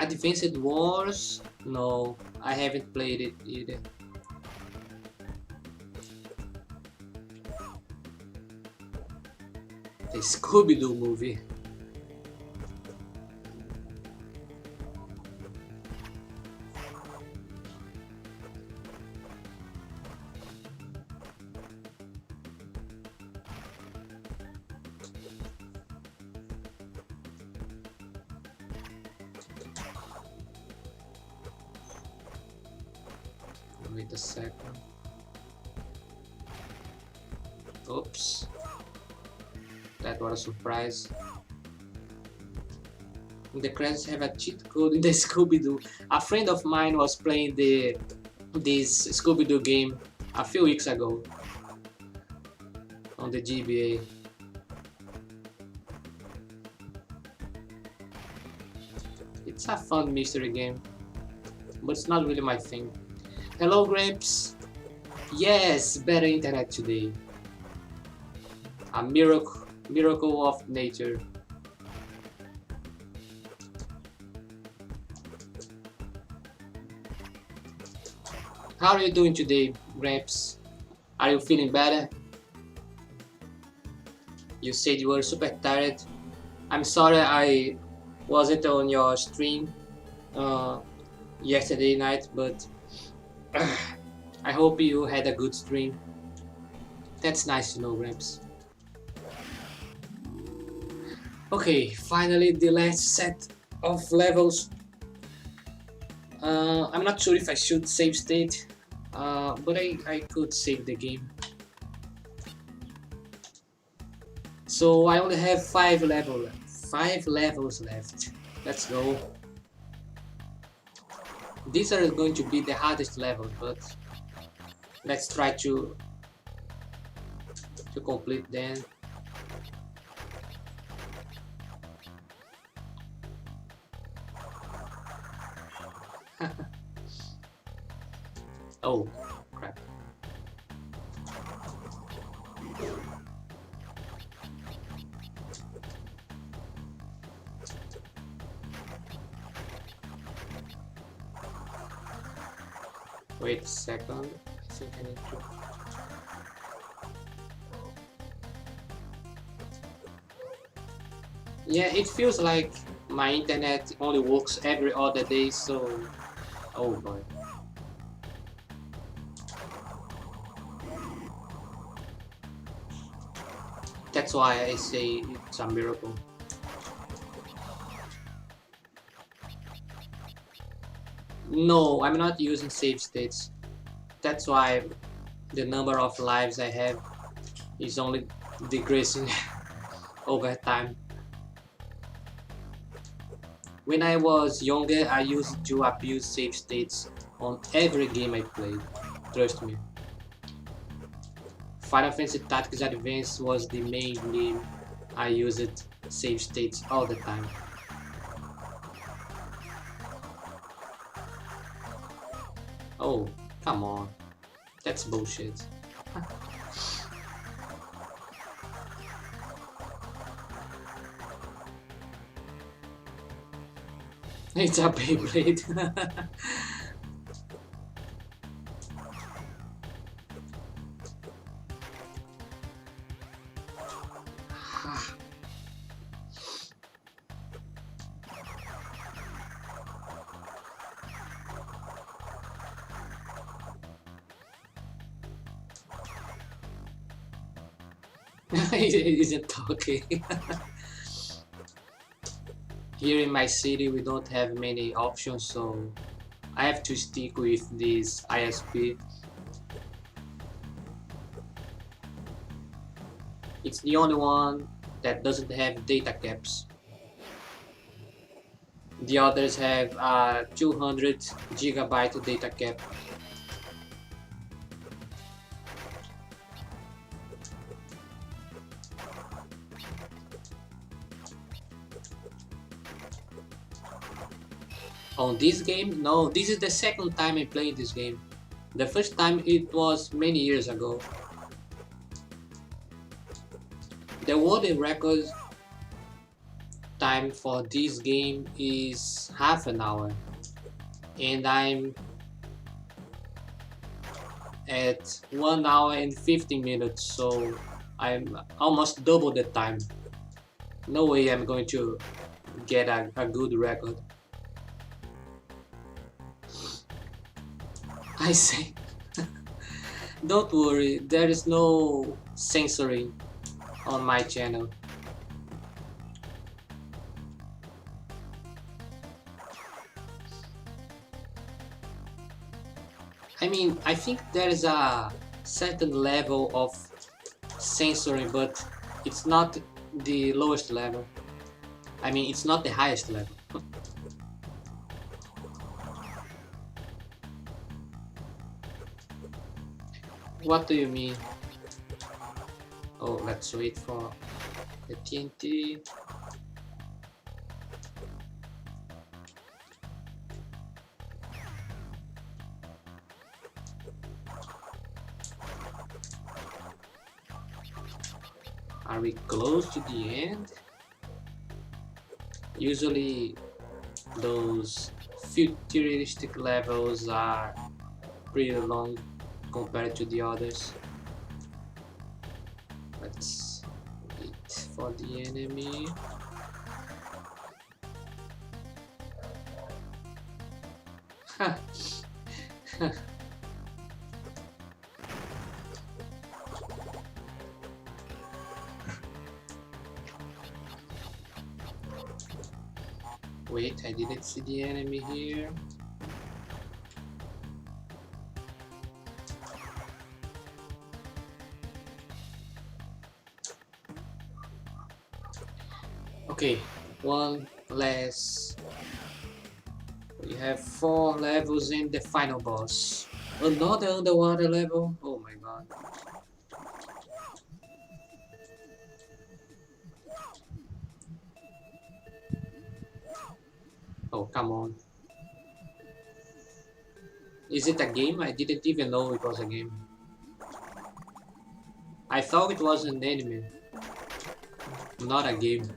Advanced Wars? No, I haven't played it either. The Scooby-Doo movie. Wait a second. Oops. That was a surprise. The credits have a cheat code in the Scooby-Doo. A friend of mine was playing this Scooby-Doo game a few weeks ago on the GBA. It's a fun mystery game, but it's not really my thing. Hello, Gramps. Yes, better internet today. A miracle of nature. How are you doing today, Gramps? Are you feeling better? You said you were super tired. I'm sorry I wasn't on your stream yesterday night, but I hope you had a good stream. That's nice to know, Gramps. Okay, finally the last set of levels. I'm not sure if I should save state, but I could save the game. So I only have 5 levels left. Let's go. These are going to be the hardest levels, but let's try to complete them. Oh, crap. Wait a second. I think I need to... Yeah, it feels like my internet only works every other day, so... Oh boy. That's why I say it's a miracle. No, I'm not using save states. That's why the number of lives I have is only decreasing over time. When I was younger, I used to abuse save states on every game I played. Trust me. Final Fantasy Tactics Advance was the main game I used save states all the time. Oh, come on. That's bullshit. It's a Beyblade. It isn't talking. Here in my city we don't have many options, so I have to stick with this ISP. It's the only one that doesn't have data caps. The others have a 200 gigabyte data cap. On this game? No, this is the second time I played this game. The first time it was many years ago. The world record time for this game is half an hour, and I'm at 1 hour and 50 minutes, so I'm almost double the time. No way I'm going to get a good record. I say, don't worry, there is no censoring on my channel. I mean, I think there is a certain level of censoring, but it's not the lowest level. I mean, it's not the highest level. What do you mean? Oh, let's wait for the TNT. Are we close to the end? Usually those futuristic levels are pretty long compared to the others. Let's wait for the enemy. Wait, I didn't see the enemy here. Okay, one less. We have 4 levels in the final boss. Another underwater level? Oh my god. Oh, come on. Is it a game? I didn't even know it was a game. I thought it was an anime, not a game.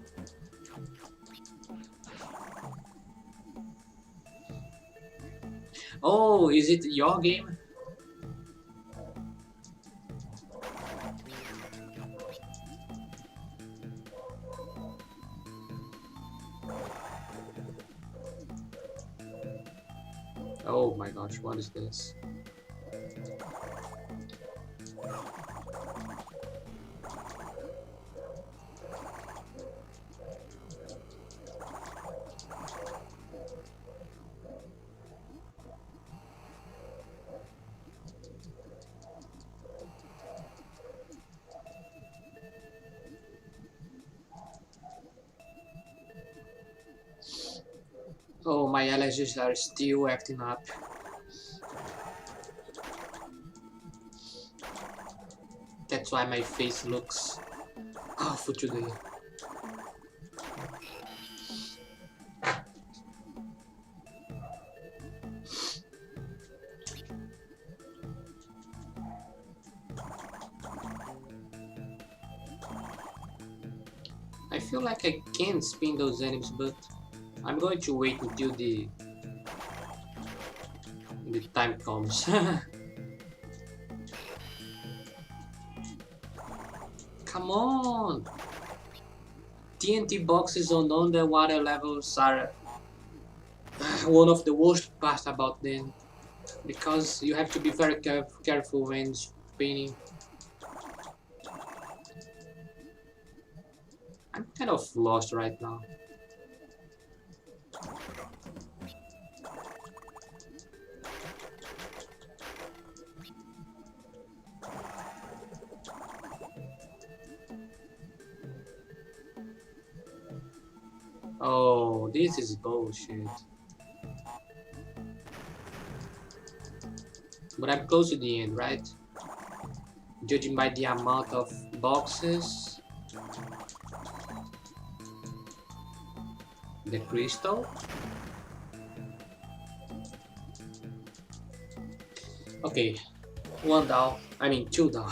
Oh, is it your game? Oh my gosh, what is this? Oh, my allergies are still acting up. That's why my face looks awful today. I feel like I can spin those enemies, but I'm going to wait until the time comes. Come on! TNT boxes on underwater levels are one of the worst parts about them, because you have to be very careful when spinning. I'm kind of lost right now. Oh, this is bullshit. But I'm close to the end, right? Judging by the amount of boxes. The crystal. Okay, 1 down. I mean 2 down.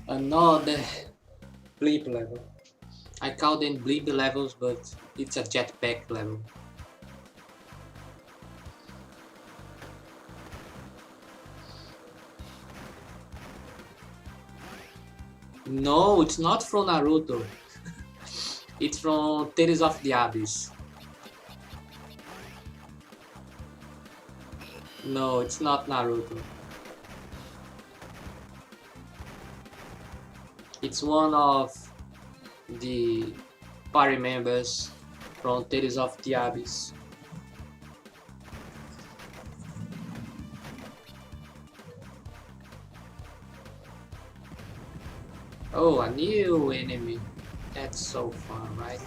Another bleep level. I call them bleep levels, but it's a jetpack level. No, it's not from Naruto. It's from Tales of the Abyss. No, it's not Naruto. It's one of the party members from Tales of the Abyss. Oh, a new enemy. That's so fun, right?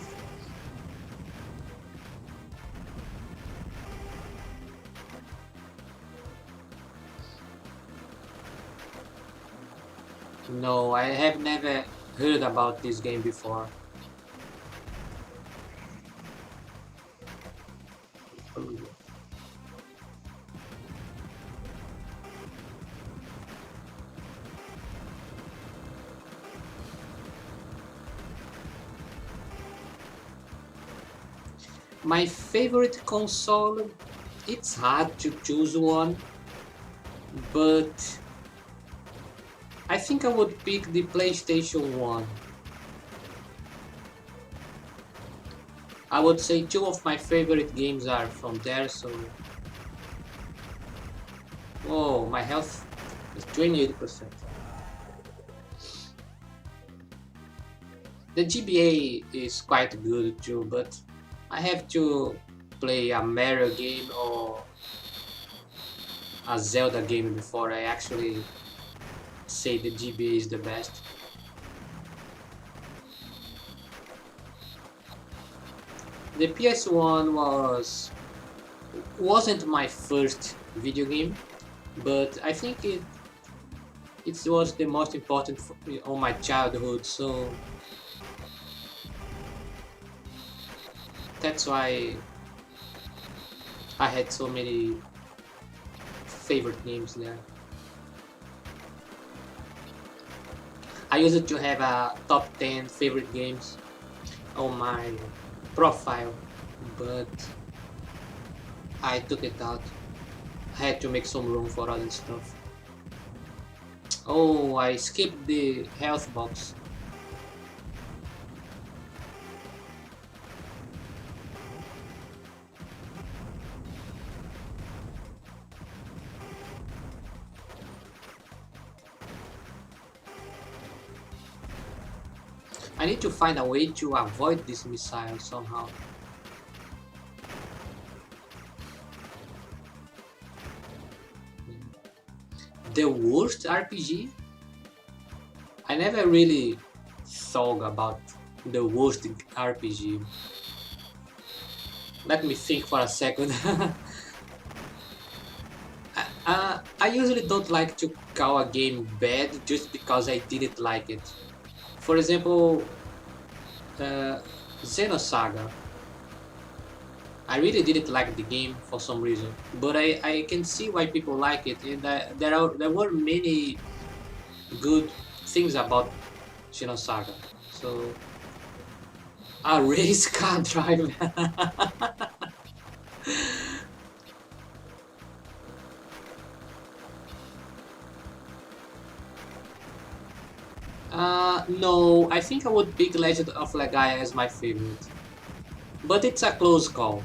No, I have never heard about this game before. My favorite console, it's hard to choose one, but I think I would pick the PlayStation 1. I would say two of my favorite games are from there, so... Oh, my health is 28%. The GBA is quite good too, but I have to play a Mario game or a Zelda game before I actually say the GBA is the best. The PS1 wasn't my first video game, but I think it was the most important on my childhood, so that's why I had so many favorite games there. I used to have a top 10 favorite games on my profile, but I took it out. I had to make some room for other stuff. Oh, I skipped the health box. I need to find a way to avoid this missile somehow. The worst RPG? I never really thought about the worst RPG. Let me think for a second. I usually don't like to call a game bad just because I didn't like it. For example, Xenosaga. I really didn't like the game for some reason, but I can see why people like it, and there were many good things about Xenosaga. So a race car driver. No, I think I would pick Legend of Legaia as my favorite, but it's a close call.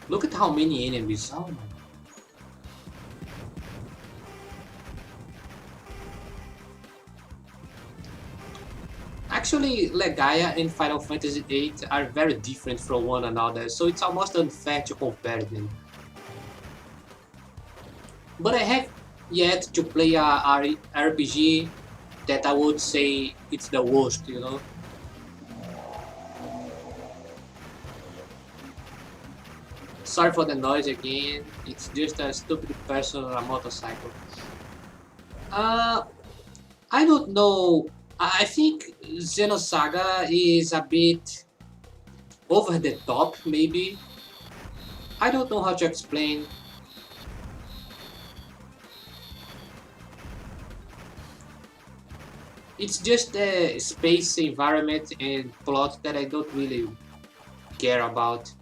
Look at how many enemies. Oh my. Actually, Legaia and Final Fantasy VIII are very different from one another, so it's almost unfair to compare them. But I have yet to play a RPG that I would say it's the worst, you know? Sorry for the noise again, it's just a stupid person on a motorcycle. Uh, I don't know. I think Xenosaga is a bit over the top, maybe. I don't know how to explain. It's just the space environment and plot that I don't really care about.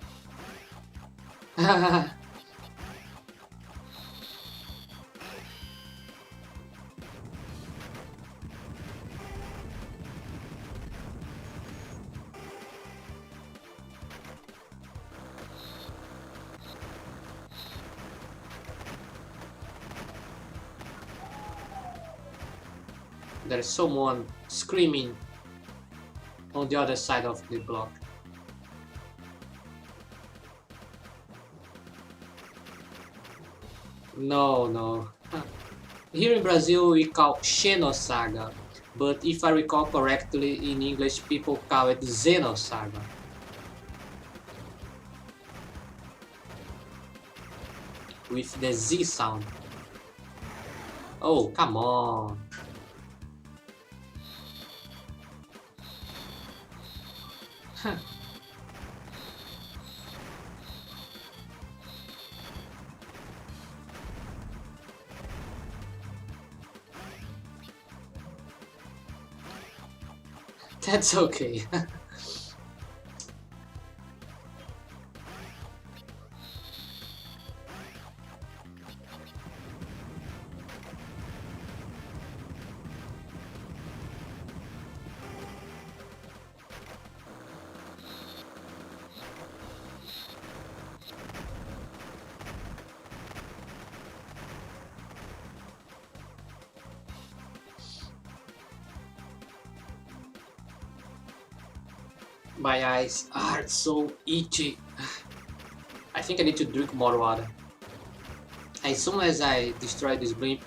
There's someone screaming on the other side of the block. No, no. Here in Brazil we call Xenosaga, but if I recall correctly, in English people call it Xenosaga. With the Z sound. Oh, come on. That's okay. My eyes are so itchy. I think I need to drink more water. As soon as I destroy this blimp.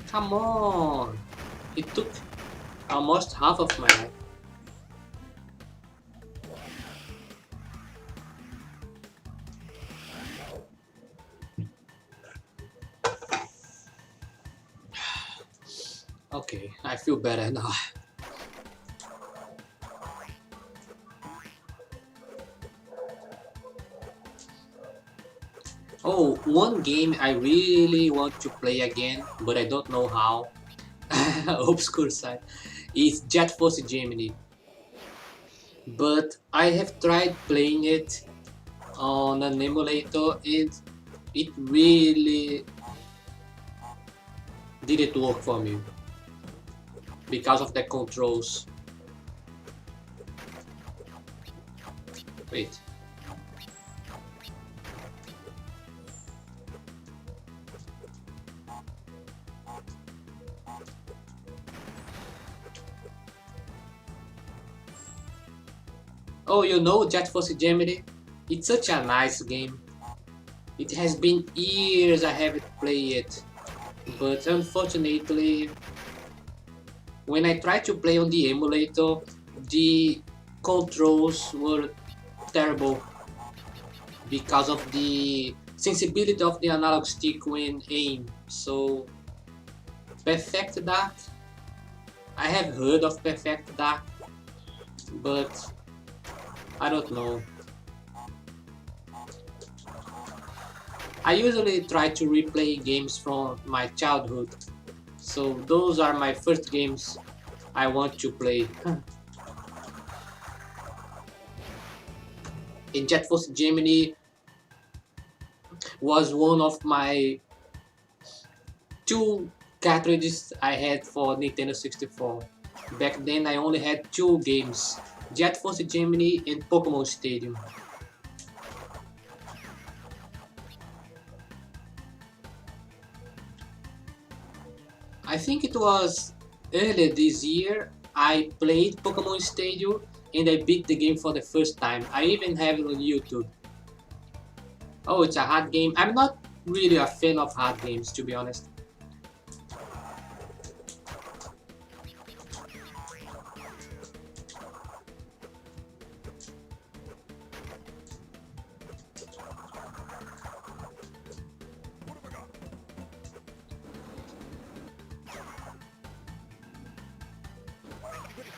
Come on! It took almost half of my life. Okay, I feel better now. Oh, one game I really want to play again, but I don't know how. Obscure side. Is Jet Force Gemini. But I have tried playing it on an emulator and it really didn't work for me because of the controls. Wait. Oh, you know Jet Force Gemini? It's such a nice game. It has been years I haven't played it, but unfortunately, when I tried to play on the emulator, the controls were terrible because of the sensibility of the analog stick when aim. So, Perfect Dark, I have heard of Perfect Dark, but I don't know. I usually try to replay games from my childhood, so those are my first games I want to play. In Jet Force Gemini was one of my two cartridges I had for Nintendo 64. Back then I only had two games, Jet Force Gemini and Pokemon Stadium. I think it was earlier this year I played Pokemon Stadium and I beat the game for the first time. I even have it on YouTube. Oh, it's a hard game. I'm not really a fan of hard games, to be honest.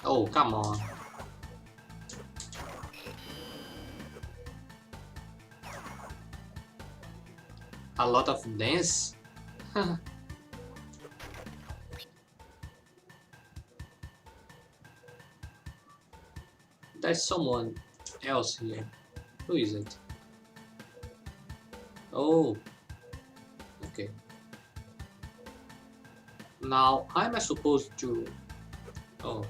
Oh, come on. A lot of dance? There's someone else here. Who is it? Oh, okay. Now, how am I supposed to... Oh.